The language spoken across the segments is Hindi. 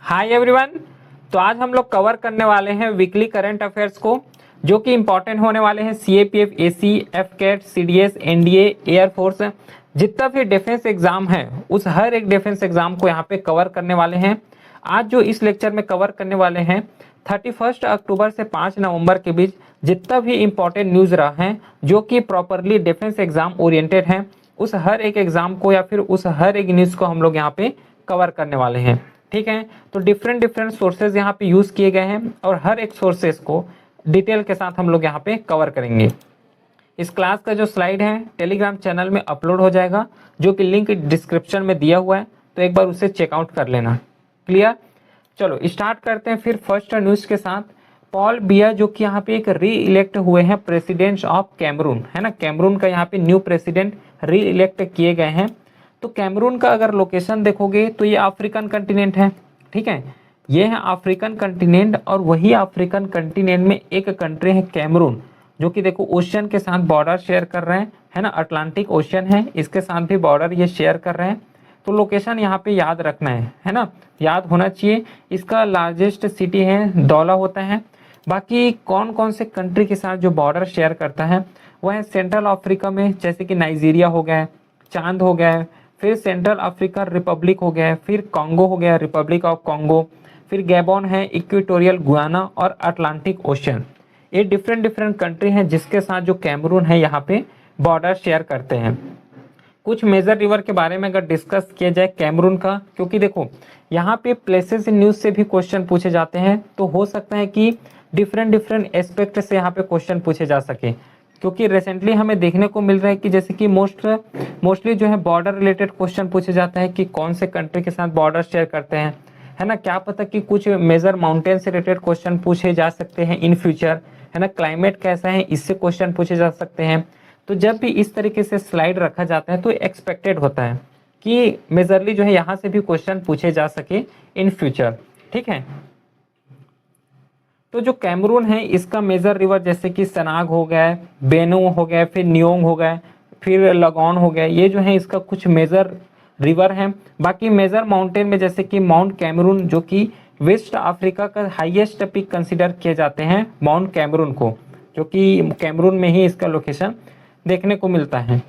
Hi everyone. तो आज हम लोग कवर करने वाले हैं वीकली करंट अफेयर्स को, जो कि इंपॉर्टेंट होने वाले हैं। CAPF, AC, AFCAT, CDS, NDA, air force, जितना भी डिफेंस एग्जाम है उस हर एक डिफेंस एग्जाम को यहाँ पे कवर करने वाले हैं। आज जो इस लेक्चर में कवर करने वाले हैं 31 अक्टूबर से 5 नवंबर के बीच जितना भी इंपॉर्टेंट न्यूज़ रहा है जो कि प्रॉपरली डिफेंस एग्जाम ओरिएंटेड है, उस हर एक एग्जाम को या फिर उस हर एक न्यूज़ को हम लोग यहाँ पे कवर करने वाले हैं। ठीक है, तो डिफरेंट डिफरेंट सोर्सेज यहाँ पे यूज़ किए गए हैं और हर एक सोर्सेज को डिटेल के साथ हम लोग यहाँ पे कवर करेंगे। इस क्लास का जो स्लाइड है टेलीग्राम चैनल में अपलोड हो जाएगा, जो कि लिंक डिस्क्रिप्शन में दिया हुआ है, तो एक बार उसे चेकआउट कर लेना। क्लियर? चलो स्टार्ट करते हैं फिर फर्स्ट न्यूज़ के साथ। पॉल बिया जो कि यहाँ पे एक री इलेक्ट हुए हैं प्रेसिडेंट ऑफ कैमरून, है ना। कैमरून का यहाँ पे न्यू प्रेसिडेंट री इलेक्ट किए गए हैं। तो कैमरून का अगर लोकेशन देखोगे तो ये अफ्रीकन कंटिनेंट है। ठीक है, ये है अफ्रीकन कंटिनेंट और वही अफ्रीकन कंटिनेंट में एक कंट्री है कैमरून, जो कि देखो ओशियन के साथ बॉर्डर शेयर कर रहे हैं, है ना। अटलांटिक ओशियन है, इसके साथ भी बॉर्डर ये शेयर कर रहे हैं। तो लोकेशन यहाँ पे याद रखना है ना, याद होना चाहिए। इसका लार्जेस्ट सिटी है डोला होता है। बाकी कौन कौन से कंट्री के साथ जो बॉर्डर शेयर करता है वह है सेंट्रल अफ्रीका में, जैसे कि नाइजीरिया हो गया है, चांद हो गया है, फिर सेंट्रल अफ्रीका रिपब्लिक हो गया है, फिर कॉन्गो हो गया, रिपब्लिक ऑफ कॉन्गो, फिर गैबोन है, इक्वेटोरियल गुयाना और अटलांटिक ओशियन। ये डिफरेंट डिफरेंट कंट्री हैं जिसके साथ जो कैमरून है यहाँ पे बॉर्डर शेयर करते हैं। कुछ मेजर रिवर के बारे में अगर डिस्कस किया जाए कैमरून का, क्योंकि देखो यहाँ पे प्लेसेस इन न्यूज से भी क्वेश्चन पूछे जाते हैं, तो हो सकता है कि डिफरेंट डिफरेंट एस्पेक्ट से यहाँ पे क्वेश्चन पूछे जा सके। क्योंकि रिसेंटली हमें देखने को मिल रहा है कि जैसे कि मोस्टली जो है बॉर्डर रिलेटेड क्वेश्चन पूछे जाता है कि कौन से कंट्री के साथ बॉर्डर शेयर करते हैं, है ना। क्या पता कि कुछ मेजर माउंटेन से रिलेटेड क्वेश्चन पूछे जा सकते हैं इन फ्यूचर, है ना। क्लाइमेट कैसा है इससे क्वेश्चन पूछे जा सकते हैं। तो जब भी इस तरीके से स्लाइड रखा जाता है तो एक्सपेक्टेड होता है कि मेजरली जो है यहाँ से भी क्वेश्चन पूछे जा सके इन फ्यूचर। ठीक है, तो जो कैमरून है इसका मेजर रिवर जैसे कि सनाग हो गया है, बेनो हो गया, फिर नियोंग हो गया, फिर लगोन हो गया, ये जो है इसका कुछ मेजर रिवर है। बाकी मेजर माउंटेन में जैसे कि माउंट कैमरून, जो कि वेस्ट अफ्रीका का हाईएस्ट पीक कंसिडर किए जाते हैं माउंट कैमरून को, जो कि कैमरून में ही इसका लोकेशन देखने को मिलता है।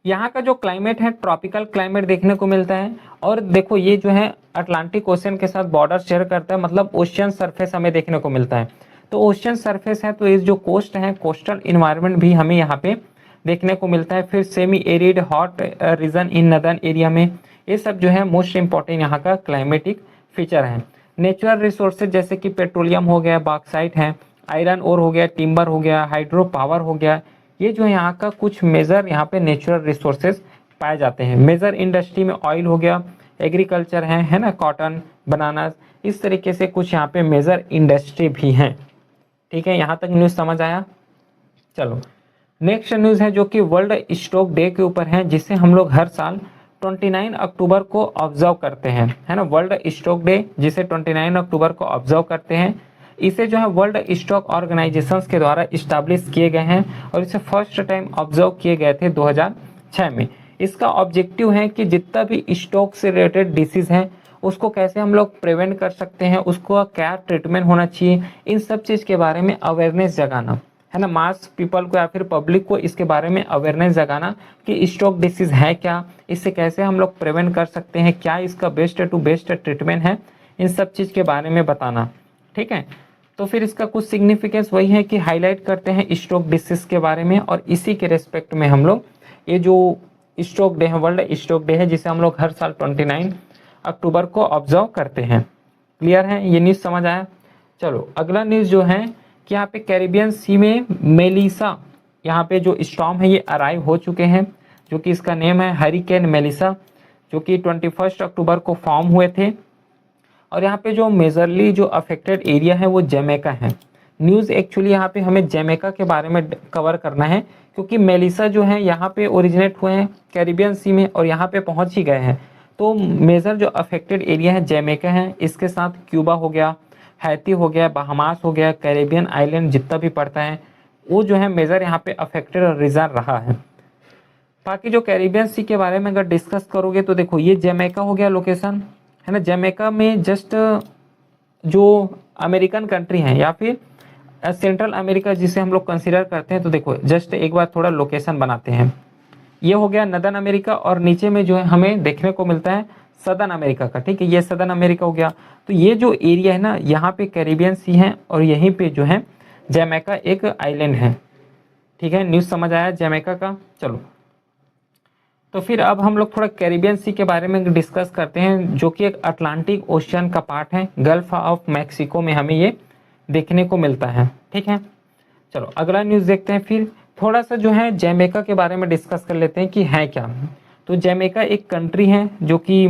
यहाँ का जो क्लाइमेट है ट्रॉपिकल क्लाइमेट देखने को मिलता है। और देखो ये जो है अटलांटिक ओशियन के साथ बॉर्डर शेयर करता है, मतलब ओशियन सरफेस हमें देखने को मिलता है। तो ओशियन सरफेस है तो इस जो कोस्ट है कोस्टल इन्वायरमेंट भी हमें यहाँ पे देखने को मिलता है। फिर सेमी एरिड हॉट रीजन इन नदर्न एरिया में, ये सब जो है मोस्ट इंपॉर्टेंट यहाँ का क्लाइमेटिक फीचर है। नेचुरल रिसोर्सेज जैसे कि पेट्रोलियम हो गया, बॉक्साइट है, आयरन ओर हो गया, टिम्बर हो गया, हाइड्रो पावर हो गया, ये जो यहाँ का कुछ मेजर यहाँ पे नेचुरल रिसोर्सेज पाए जाते हैं। मेजर इंडस्ट्री में ऑयल हो गया, एग्रीकल्चर है ना, कॉटन, बनाना, इस तरीके से कुछ यहाँ पे मेजर इंडस्ट्री भी हैं। ठीक है, यहाँ तक न्यूज़ समझ आया। चलो नेक्स्ट न्यूज़ है जो कि वर्ल्ड स्टॉक डे के ऊपर है, जिसे हम लोग हर साल 29 अक्टूबर को ऑब्जर्व करते हैं, है ना। वर्ल्ड स्टॉक डे जिसे 29 अक्टूबर को ऑब्जर्व करते हैं, इसे जो है वर्ल्ड स्टॉक ऑर्गेनाइजेशंस के द्वारा इस्टेब्लिश किए गए हैं और इसे फर्स्ट टाइम ऑब्जर्व किए गए थे 2006 में। इसका ऑब्जेक्टिव है कि जितना भी स्टॉक से रिलेटेड डिसीज़ हैं उसको कैसे हम लोग प्रिवेंट कर सकते हैं, उसको क्या ट्रीटमेंट होना चाहिए, इन सब चीज़ के बारे में अवेयरनेस जगाना, है ना। मास पीपल को या फिर पब्लिक को इसके बारे में अवेयरनेस जगाना कि स्टॉक डिसीज़ है क्या, इससे कैसे हम लोग प्रिवेंट कर सकते हैं, क्या इसका बेस्ट टू बेस्ट ट्रीटमेंट है, इन सब चीज़ के बारे में बताना। ठीक है, तो फिर इसका कुछ सिग्निफिकेंस वही है कि हाईलाइट करते हैं स्ट्रोक डिसीज के बारे में, और इसी के रेस्पेक्ट में हम लोग ये जो स्ट्रोक डे है, वर्ल्ड स्ट्रोक डे है, जिसे हम लोग हर साल 29 अक्टूबर को ऑब्जर्व करते हैं। क्लियर है, ये न्यूज़ समझ आया। चलो अगला न्यूज़ जो है कि यहाँ पे कैरिबियन सी में मेलिसा, यहाँ पे जो स्टॉर्म है ये अराइव हो चुके हैं, जो कि इसका नेम है हरिकेन मेलिसा, जो कि 21 अक्टूबर को फॉर्म हुए थे। और यहाँ पे जो मेजरली जो अफेक्टेड एरिया है वो जमैका है। न्यूज़ एक्चुअली यहाँ पे हमें जमैका के बारे में कवर करना है, क्योंकि मेलिसा जो है यहाँ पे ओरिजिनेट हुए हैं कैरिबियन सी में और यहाँ पे पहुँच ही गए हैं। तो मेजर जो अफेक्टेड एरिया है जमैका है, इसके साथ क्यूबा हो गया, हैती हो गया, बहामास हो गया, कैरेबियन आइलैंड जितना भी पड़ता है वो जो है मेजर यहाँ पे अफेक्टेड रीजन रहा है। बाकी जो कैरिबियन सी के बारे में अगर डिस्कस करोगे तो देखो ये जमैका हो गया लोकेशन, है ना। जमैका में जस्ट जो अमेरिकन कंट्री हैं या फिर सेंट्रल अमेरिका जिसे हम लोग कंसीडर करते हैं, तो देखो जस्ट एक बार थोड़ा लोकेशन बनाते हैं। ये हो गया नदर्न अमेरिका और नीचे में जो है हमें देखने को मिलता है सदर्न अमेरिका का, ठीक है, ये सदर्न अमेरिका हो गया। तो ये जो एरिया है ना, यहाँ पे कैरिबियन सी है और यहीं पे जो है जमैका एक आइलैंड है, ठीक है। न्यूज़ समझ आया जमैका का। चलो तो फिर अब हम लोग थोड़ा कैरिबियन सी के बारे में डिस्कस करते हैं, जो कि एक अटलांटिक ओशियन का पार्ट है। गल्फ ऑफ मैक्सिको में हमें ये देखने को मिलता है, ठीक है। चलो अगला न्यूज़ देखते हैं। फिर थोड़ा सा जो है जमैका के बारे में डिस्कस कर लेते हैं कि है क्या। तो जमैका एक कंट्री है जो कि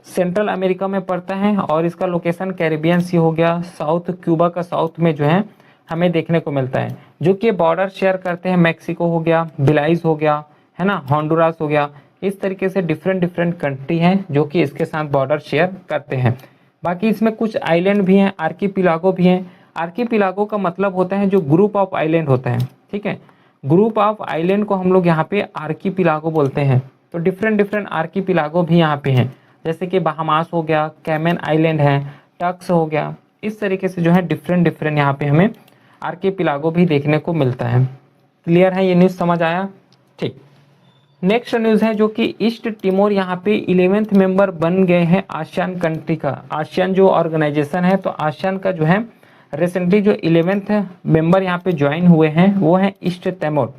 सेंट्रल अमेरिका में पड़ता है और इसका लोकेशन कैरिबियन सी हो गया, साउथ क्यूबा का साउथ में जो है हमें देखने को मिलता है, जो कि बॉर्डर शेयर करते हैं मैक्सिको हो गया, बिलाइज हो गया, है ना, होंडुरास हो गया। इस तरीके से डिफरेंट डिफरेंट कंट्री हैं जो कि इसके साथ बॉर्डर शेयर करते हैं। बाकी इसमें कुछ आइलैंड भी हैं, आर्कीपिलागो भी हैं। आर्कीपिलागो का मतलब होता है जो ग्रुप ऑफ आइलैंड होता है, ठीक है। ग्रुप ऑफ आइलैंड को हम लोग यहाँ पे आर्कीपिलागो बोलते हैं। तो डिफरेंट डिफरेंट आर्कीपिलागो भी यहाँ पे हैं, जैसे कि बहामास हो गया, कैमन आइलैंड है, टक्स हो गया। इस तरीके से जो है डिफरेंट डिफरेंट यहाँ पे हमें आर्कीपिलागो भी देखने को मिलता है। क्लियर है, ये न्यूज़ समझ आया, ठीक। नेक्स्ट न्यूज़ है जो कि ईस्ट टिमोर यहाँ पे 11th मेंबर बन गए हैं आसियान कंट्री का। आसियान जो ऑर्गेनाइजेशन है, तो आसियान का जो है रिसेंटली जो 11th मेंबर यहाँ पे ज्वाइन हुए हैं वो है ईस्ट तिमोर।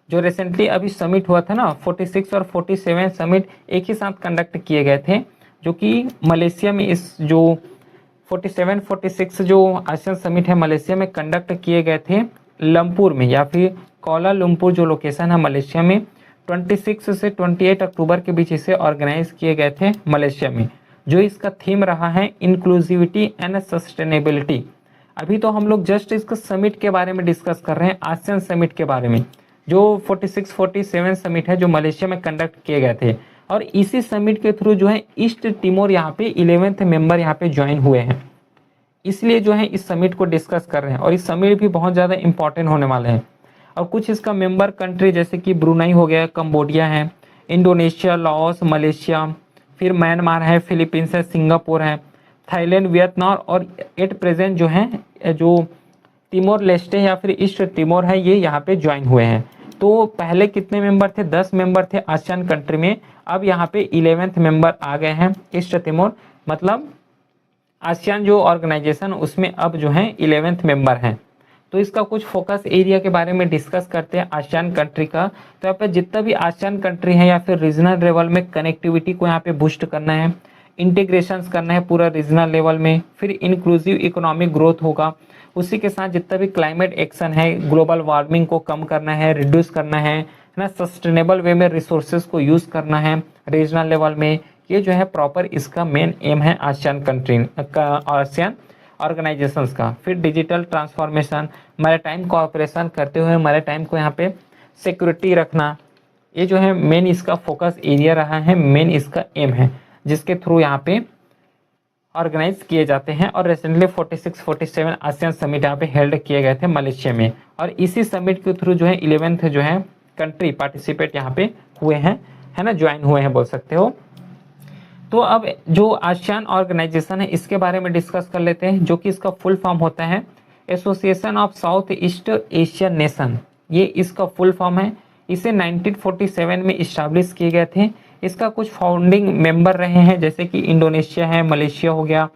जो रिसेंटली अभी समिट हुआ था ना, 46 और 47 समिट एक ही साथ कंडक्ट किए गए थे, जो कि मलेशिया में इस जो 47-46 जो आसियान समिट है मलेशिया में कंडक्ट किए गए थे, लंपुर में या फिर कोलालमपुर जो लोकेशन है मलेशिया में। 26 से 28 अक्टूबर के बीच इसे ऑर्गेनाइज किए गए थे मलेशिया में। जो इसका थीम रहा है इंक्लूसिविटी एंड सस्टेनेबिलिटी। अभी तो हम लोग जस्ट इसका समिट के बारे में डिस्कस कर रहे हैं, आसियान समिट के बारे में, जो 46-47 समिट है जो मलेशिया में कंडक्ट किए गए थे। और इसी समिट के थ्रू जो है ईस्ट टिमोर यहाँ पे 11th मेंबर यहाँ पे ज्वाइन हुए हैं, इसलिए जो है इस समिट को डिस्कस कर रहे हैं। और इस समिट भी बहुत ज़्यादा इंपॉर्टेंट होने वाले हैं। और कुछ इसका मेंबर कंट्री जैसे कि ब्रुनाई हो गया, कंबोडिया है, इंडोनेशिया, लाओस, मलेशिया, फिर म्यांमार है, फिलीपींस है, सिंगापुर है, थाईलैंड, वियतनाम और एट प्रेजेंट जो है जो तिमोर लेस्टे या फिर ईस्ट तिमोर है ये यहाँ पे ज्वाइन हुए हैं। तो पहले कितने मेंबर थे? 10 मेंबर थे आसियान कंट्री में, अब यहाँ पे 11th मेंबर आ गए हैं ईस्ट तिमोर। मतलब आसियान जो ऑर्गेनाइजेशन उसमें अब जो है 11th मेंबर हैं। तो इसका कुछ फोकस एरिया के बारे में डिस्कस करते हैं आसियान कंट्री का। तो यहाँ पे जितना भी आसियान कंट्री है या फिर रीजनल लेवल में कनेक्टिविटी को यहाँ पे बूस्ट करना है, इंटीग्रेशंस करना है पूरा रीजनल लेवल में, फिर इंक्लूसिव इकोनॉमिक ग्रोथ होगा। उसी के साथ जितना भी क्लाइमेट एक्शन है, ग्लोबल वार्मिंग को कम करना है, रिड्यूस करना है ना, सस्टेनेबल वे में रिसोर्सेज को यूज़ करना है रीजनल लेवल में। ये जो है प्रॉपर इसका मेन एम है आसियान कंट्री का, आसियान ऑर्गेनाइजेशंस का। फिर डिजिटल ट्रांसफॉर्मेशन, मैरीटाइम कोऑपरेशन करते हुए मैरीटाइम को यहाँ पे सिक्योरिटी रखना, ये जो है मेन इसका फोकस एरिया रहा है, मेन इसका एम है, जिसके थ्रू यहाँ पे ऑर्गेनाइज किए जाते हैं। और रिसेंटली 46-47 आसियान समिट यहाँ पे हेल्ड किए गए थे मलेशिया में। और इसी समिट के थ्रू जो है 11th जो है कंट्री पार्टिसिपेट यहाँ पे हुए हैं, है ना, ज्वाइन हुए हैं बोल सकते हो। तो अब जो आसियान ऑर्गेनाइजेशन है इसके बारे में डिस्कस कर लेते हैं, जो कि इसका फुल फॉर्म होता है association of south east Asian nation. ये इसका फुल फॉर्म है। इसे 1947 में इस्टेब्लिश किए गए थे। इसका कुछ फाउंडिंग मेंबर रहे हैं जैसे कि इंडोनेशिया है, मलेशिया हो गया,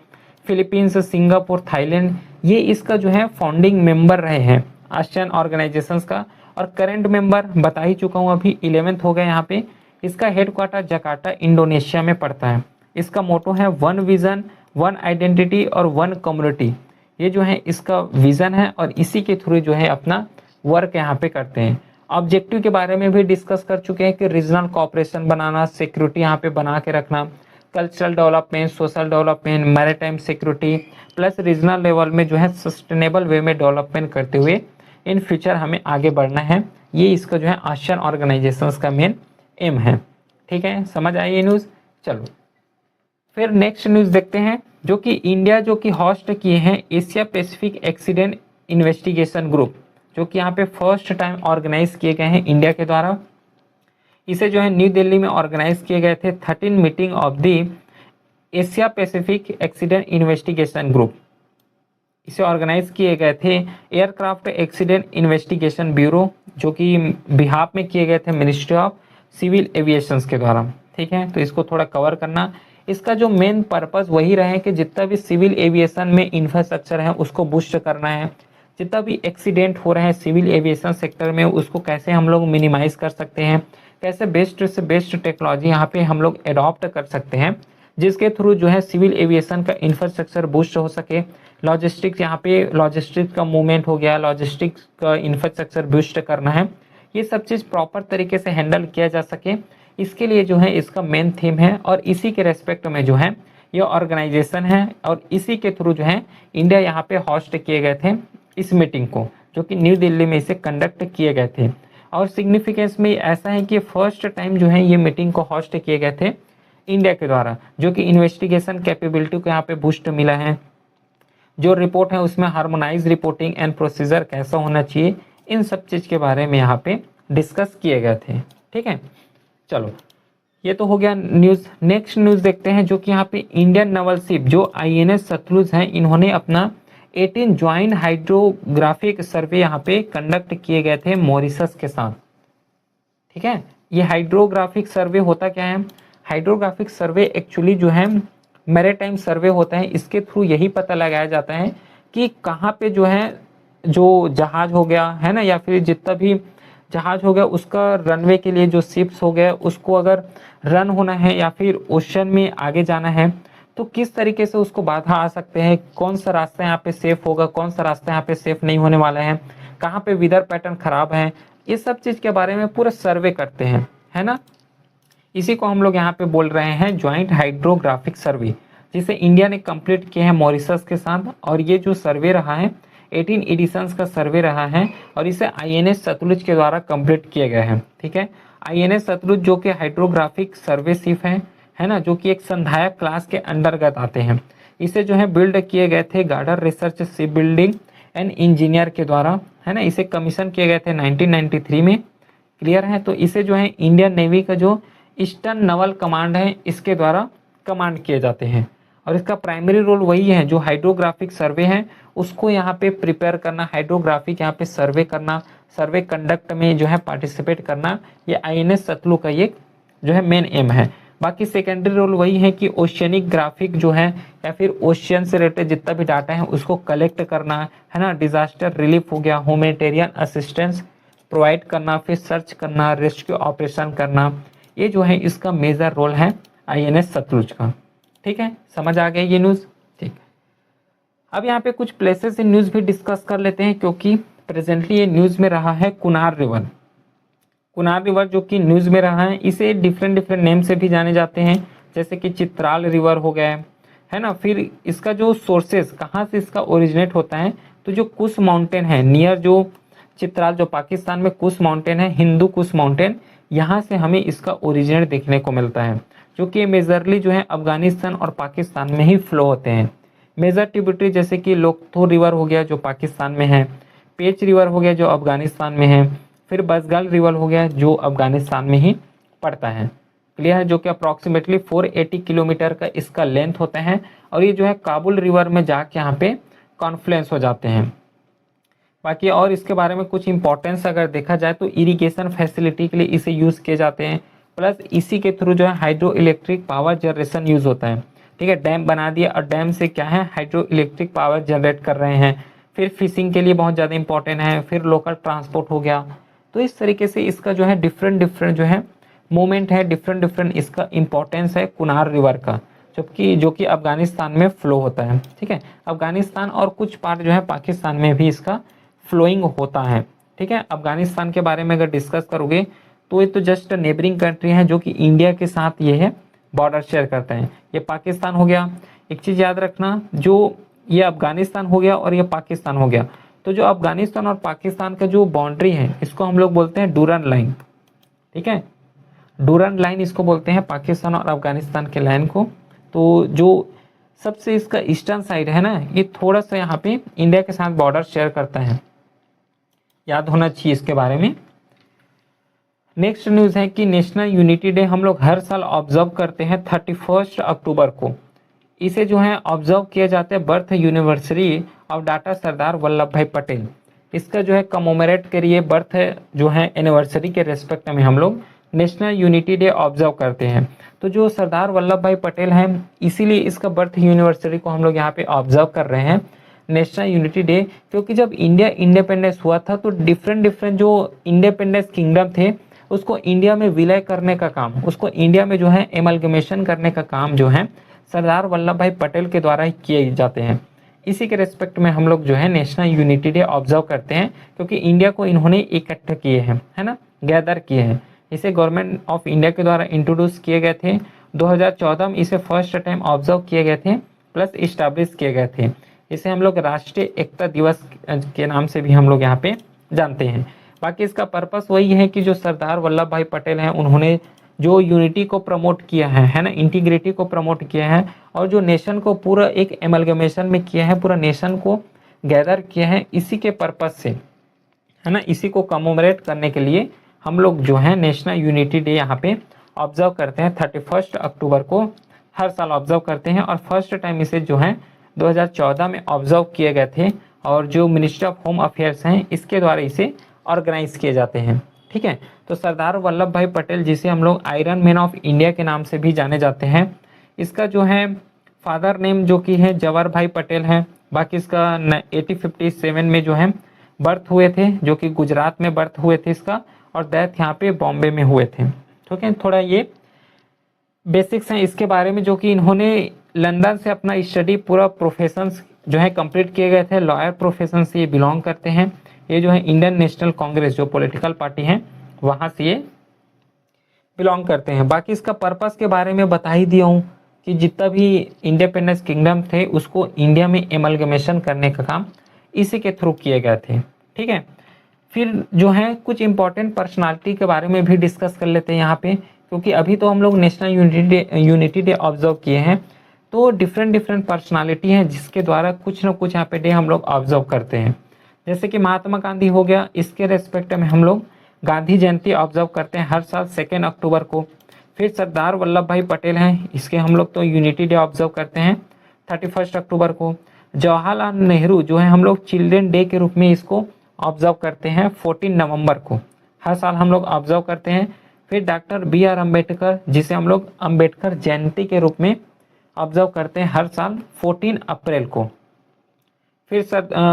फिलीपींस, सिंगापुर, थाईलैंड, ये इसका जो है फाउंडिंग मेंबर रहे हैं आसियान ऑर्गेनाइजेशंस का। और करंट मेंबर बता ही चुका हूँ अभी, 11th हो गया यहाँ पे। इसका हेडक्वार्टर जकार्ता इंडोनेशिया में पड़ता है। इसका मोटो है वन विजन, वन आइडेंटिटी और वन कम्युनिटी। ये जो है इसका विजन है और इसी के थ्रू जो है अपना वर्क यहाँ पे करते हैं। ऑब्जेक्टिव के बारे में भी डिस्कस कर चुके हैं कि रीजनल कोऑपरेशन बनाना, सिक्योरिटी यहाँ पे बना के रखना, cultural development, social development, maritime security, plus regional level में जो है सस्टेनेबल वे में डेवलपमेंट करते हुए इन फ्यूचर हमें आगे बढ़ना है। ये इसका जो है आसियान ऑर्गेनाइजेशंस का मेन एम है। ठीक है, समझ आई ये न्यूज़। चलो फिर नेक्स्ट न्यूज़ देखते हैं, जो कि इंडिया जो कि होस्ट किए हैं Asia Pacific accident investigation group, जो कि यहाँ पे फर्स्ट टाइम ऑर्गेनाइज किए गए हैं इंडिया के द्वारा। इसे जो है न्यू दिल्ली में ऑर्गेनाइज किए गए थे 13 meeting of the Asia Pacific accident investigation group, इसे ऑर्गेनाइज किए गए थे एयरक्राफ्ट एक्सीडेंट इन्वेस्टिगेशन ब्यूरो, जो कि बिहाफ में किए गए थे मिनिस्ट्री ऑफ सिविल एविएशन के द्वारा। ठीक है, तो इसको थोड़ा कवर करना। इसका जो मेन पर्पस वही रहे कि जितना भी सिविल एविएशन में इंफ्रास्ट्रक्चर है उसको बूस्ट करना है, जितना भी एक्सीडेंट हो रहे हैं सिविल एविएशन सेक्टर में उसको कैसे हम लोग मिनिमाइज कर सकते हैं, कैसे बेस्ट से बेस्ट टेक्नोलॉजी यहाँ पे हम लोग एडॉप्ट कर सकते हैं, जिसके थ्रू जो है सिविल एविएशन का इंफ्रास्ट्रक्चर बूस्ट हो सके। लॉजिस्टिक्स, यहाँ पे लॉजिस्टिक्स का मूवमेंट हो गया, लॉजिस्टिक्स का इंफ्रास्ट्रक्चर बूस्ट करना है, ये सब चीज़ प्रॉपर तरीके से हैंडल किया जा सके, इसके लिए जो है इसका मेन थीम है। और इसी के रेस्पेक्ट में जो है ये ऑर्गेनाइजेशन है और इसी के थ्रू जो है इंडिया यहाँ पे होस्ट किए गए थे इस मीटिंग को, जो कि न्यू दिल्ली में इसे कंडक्ट किए गए थे। और सिग्निफिकेंस में ऐसा है कि फर्स्ट टाइम जो है ये मीटिंग को होस्ट किए गए थे इंडिया के द्वारा, जो कि इन्वेस्टिगेशन कैपेबिलिटी को यहाँ पे बूस्ट मिला है। जो रिपोर्ट है उसमें हार्मोनाइज रिपोर्टिंग एंड प्रोसीजर कैसा होना चाहिए, इन सब चीज़ के बारे में यहाँ पे डिस्कस किए गए थे। ठीक है, चलो ये तो हो गया न्यूज़। नेक्स्ट न्यूज़ देखते हैं, जो कि यहाँ पे इंडियन नवल शिप जो INS सतलुज हैं, इन्होंने अपना 18 ज्वाइंट हाइड्रोग्राफिक सर्वे यहाँ पे कंडक्ट किए गए थे मॉरिशस के साथ। ठीक है, ये हाइड्रोग्राफिक सर्वे होता क्या है? हाइड्रोग्राफिक सर्वे एक्चुअली जो है मैरीटाइम सर्वे होता है, इसके थ्रू यही पता लगाया जाता है कि कहाँ पे जो है जो जहाज हो गया है ना, या फिर जितना भी जहाज हो गया उसका रनवे के लिए जो शिप्स हो गए उसको अगर रन होना है या फिर ओशन में आगे जाना है तो किस तरीके से उसको बाधा आ सकते हैं, कौन सा रास्ता यहाँ पे सेफ होगा, कौन सा रास्ता यहाँ पे सेफ नहीं होने वाला है, कहाँ पे वेदर पैटर्न खराब है, ये सब चीज़ के बारे में पूरा सर्वे करते हैं, है ना। इसी को हम लोग यहाँ पे बोल रहे हैं ज्वाइंट हाइड्रोग्राफिक सर्वे, जिसे इंडिया ने कंप्लीट किया है मॉरिशस के साथ। और ये जो सर्वे रहा है 18 एडिशंस का सर्वे रहा है और इसे INS सतलुज के द्वारा कंप्लीट किया गया है। ठीक है, INS सतलुज जो कि हाइड्रोग्राफिक सर्वे शिप है ना, जो कि एक संधायक क्लास के अंतर्गत आते हैं। इसे जो है बिल्ड किए गए थे girder research ship building and engineer के द्वारा, है ना। इसे कमीशन किए गए थे 1993 में, क्लियर है। तो इसे जो है इंडियन नेवी का जो ईस्टर्न नवल कमांड है इसके द्वारा कमांड किए जाते हैं। और इसका प्राइमरी रोल वही है, जो हाइड्रोग्राफिक सर्वे है उसको यहाँ पे प्रिपेयर करना, हाइड्रोग्राफिक यहाँ पे सर्वे करना, सर्वे कंडक्ट में जो है पार्टिसिपेट करना, ये INS सतलुज का ये जो है मेन एम है। बाकी सेकेंडरी रोल वही है कि ओशियनिक ग्राफिक जो है या फिर ओशियन से रिलेटेड जितना भी डाटा है उसको कलेक्ट करना, है ना। डिजास्टर रिलीफ हो गया, ह्यूमैनिटेरियन असिस्टेंस प्रोवाइड करना, फिर सर्च करना, रेस्क्यू ऑपरेशन करना, ये जो है इसका मेजर रोल है INS सतलुज का। ठीक है, समझ आ गया ये न्यूज़। ठीक, अब यहाँ पे कुछ प्लेसेस इन न्यूज़ भी डिस्कस कर लेते हैं, क्योंकि प्रेजेंटली ये न्यूज़ में रहा है कुनार रिवर। कुनार रिवर जो कि न्यूज़ में रहा है, इसे डिफरेंट डिफरेंट नेम से भी जाने जाते हैं, जैसे कि चित्राल रिवर हो गया है ना। फिर इसका जो सोर्सेज कहाँ से इसका ओरिजिनेट होता है, तो जो कुश माउंटेन है नियर जो चित्राल, जो पाकिस्तान में कुश माउंटेन है, हिंदू कुश माउंटेन, यहाँ से हमें इसका ओरिजिनेट देखने को मिलता है, जो कि मेजरली जो है अफगानिस्तान और पाकिस्तान में ही फ्लो होते हैं। मेजर ट्रिब्यूटरी जैसे कि लोकथो रिवर हो गया जो पाकिस्तान में है, पेच रिवर हो गया जो अफगानिस्तान में है, फिर बसगल रिवर हो गया जो अफगानिस्तान में ही पड़ता है, क्लियर है। जो कि अप्रॉक्सीमेटली 480 किलोमीटर का इसका लेंथ होता है और ये जो है काबुल रिवर में जाके यहाँ पे कॉन्फ्लुएंस हो जाते हैं। बाकी और इसके बारे में कुछ इंपॉर्टेंस अगर देखा जाए तो इरिगेशन फैसिलिटी के लिए इसे यूज़ किए जाते हैं, प्लस इसी के थ्रू जो है hydro electric power generation use होता है। ठीक है, डैम बना दिया और डैम से क्या है हाइड्रो इलेक्ट्रिक पावर जनरेट कर रहे हैं। फिर फिशिंग के लिए बहुत ज़्यादा इंपॉर्टेंट है, फिर लोकल ट्रांसपोर्ट हो गया। तो इस तरीके से इसका जो है डिफरेंट जो है मूवमेंट है, डिफरेंट इसका इंपॉर्टेंस है कुनार रिवर का, जो कि अफगानिस्तान में फ्लो होता है। ठीक है, अफगानिस्तान और कुछ पार्ट जो है पाकिस्तान में भी इसका फ्लोइंग होता है। ठीक है, अफगानिस्तान के बारे में अगर डिस्कस करोगे तो ये तो जस्ट नेबरिंग कंट्री है जो कि इंडिया के साथ ये है बॉर्डर शेयर करते हैं। ये पाकिस्तान हो गया। एक चीज़ याद रखना, जो ये अफगानिस्तान हो गया और ये पाकिस्तान हो गया, तो जो अफगानिस्तान और पाकिस्तान का जो बाउंड्री है इसको हम लोग बोलते हैं डूरन लाइन। ठीक है, डूरन लाइन इसको बोलते हैं, पाकिस्तान और अफगानिस्तान के लाइन को। तो जो सबसे इसका ईस्टर्न साइड है ना, ये थोड़ा सा यहाँ पे इंडिया के साथ बॉर्डर शेयर करता है, याद होना चाहिए इसके बारे में। नेक्स्ट न्यूज़ है कि नेशनल यूनिटी डे हम लोग हर साल ऑब्जर्व करते हैं 31 अक्टूबर को। इसे जो है ऑब्जर्व किया जाता है birth यूनिवर्सरी of doctor Sardar Vallabh भाई पटेल। इसका जो है कमोमेरेट करिए बर्थ जो है एनिवर्सरी के रेस्पेक्ट में हम लोग नेशनल यूनिटी डे ऑब्जर्व करते हैं। तो जो सरदार वल्लभ भाई पटेल हैं इसीलिए इसका बर्थ यूनिवर्सरी को हम लोग यहाँ पे ऑब्जर्व कर रहे हैं नेशनल यूनिटी डे, क्योंकि जब इंडिया इंडिपेंडेंस हुआ था तो डिफरेंट डिफरेंट जो इंडिपेंडेंस किंगडम थे उसको इंडिया में विलय करने का काम, उसको इंडिया में जो है एमलगमेशन करने का काम जो है सरदार वल्लभ भाई पटेल के द्वारा ही किए जाते हैं। इसी के रेस्पेक्ट में हम लोग जो है नेशनल यूनिटी डे ऑब्जर्व करते हैं, क्योंकि इंडिया को इन्होंने इकट्ठा किए हैं, है ना, गैदर किए हैं। इसे गवर्नमेंट ऑफ इंडिया के द्वारा इंट्रोड्यूस किए गए थे। 2014 में इसे फर्स्ट टाइम ऑब्जर्व किए गए थे प्लस इस्टेब्लिश किए गए थे। इसे हम लोग राष्ट्रीय एकता दिवस के नाम से भी हम लोग यहाँ पे जानते हैं। बाकी इसका पर्पस वही है कि जो सरदार वल्लभ भाई पटेल हैं उन्होंने जो यूनिटी को प्रमोट किया है ना, इंटीग्रिटी को प्रमोट किया है और जो नेशन को पूरा एक एमलगमेशन में किया है, पूरा नेशन को गैदर किया है, इसी के पर्पस से, है ना, इसी को कमोमरेट करने के लिए हम लोग जो है नेशनल यूनिटी डे यहाँ पे ऑब्जर्व करते हैं 31 अक्टूबर को हर साल ऑब्जर्व करते हैं। और फर्स्ट टाइम इसे जो है 2014 में ऑब्जर्व किए गए थे और जो मिनिस्ट्री ऑफ होम अफेयर्स हैं इसके द्वारा इसे ऑर्गेनाइज किए जाते हैं। ठीक है, तो सरदार वल्लभ भाई पटेल जिसे हम लोग आयरन मैन ऑफ इंडिया के नाम से भी जाने जाते हैं, इसका जो है फादर नेम जो कि है जवाहर भाई पटेल है। बाकी इसका 1857 में जो है बर्थ हुए थे, जो कि गुजरात में बर्थ हुए थे इसका, और डेथ यहाँ पे बॉम्बे में हुए थे। ठीक है, थोड़ा ये बेसिक्स हैं इसके बारे में, जो कि इन्होंने लंदन से अपना स्टडी पूरा प्रोफेशंस जो है कंप्लीट किए गए थे, लॉयर प्रोफेशन से ये बिलोंग करते हैं। ये जो है इंडियन नेशनल कांग्रेस जो पॉलिटिकल पार्टी है वहाँ से ये बिलोंग करते हैं। बाकी इसका पर्पस के बारे में बता ही दिया हूँ कि जितना भी इंडिपेंडेंस किंगडम थे उसको इंडिया में एमलगमेशन करने का काम इसी के थ्रू किए गए थे। ठीक है, फिर जो है कुछ इंपॉर्टेंट पर्सनालिटी के बारे में भी डिस्कस कर लेते हैं यहाँ पे, क्योंकि अभी तो हम लोग नेशनल यूनिटी डे ऑब्जर्व किए हैं, तो डिफरेंट डिफरेंट पर्सनालिटी हैं जिसके द्वारा कुछ ना कुछ यहाँ पे डे हम लोग ऑब्जर्व करते हैं। जैसे कि महात्मा गांधी हो गया, इसके रेस्पेक्ट में हम लोग गांधी जयंती ऑब्जर्व करते हैं हर साल 2 अक्टूबर को। फिर सरदार वल्लभ भाई पटेल हैं, इसके हम लोग तो यूनिटी डे ऑब्जर्व करते हैं 31 अक्टूबर को। जवाहरलाल नेहरू जो है हम लोग चिल्ड्रन डे के रूप में इसको ऑब्जर्व करते हैं 14 नवंबर को, हर साल हम लोग ऑब्जर्व करते हैं। फिर डॉक्टर BR अम्बेडकर जिसे हम लोग अम्बेडकर जयंती के रूप में ऑब्जर्व करते हैं हर साल 14 अप्रैल को। फिर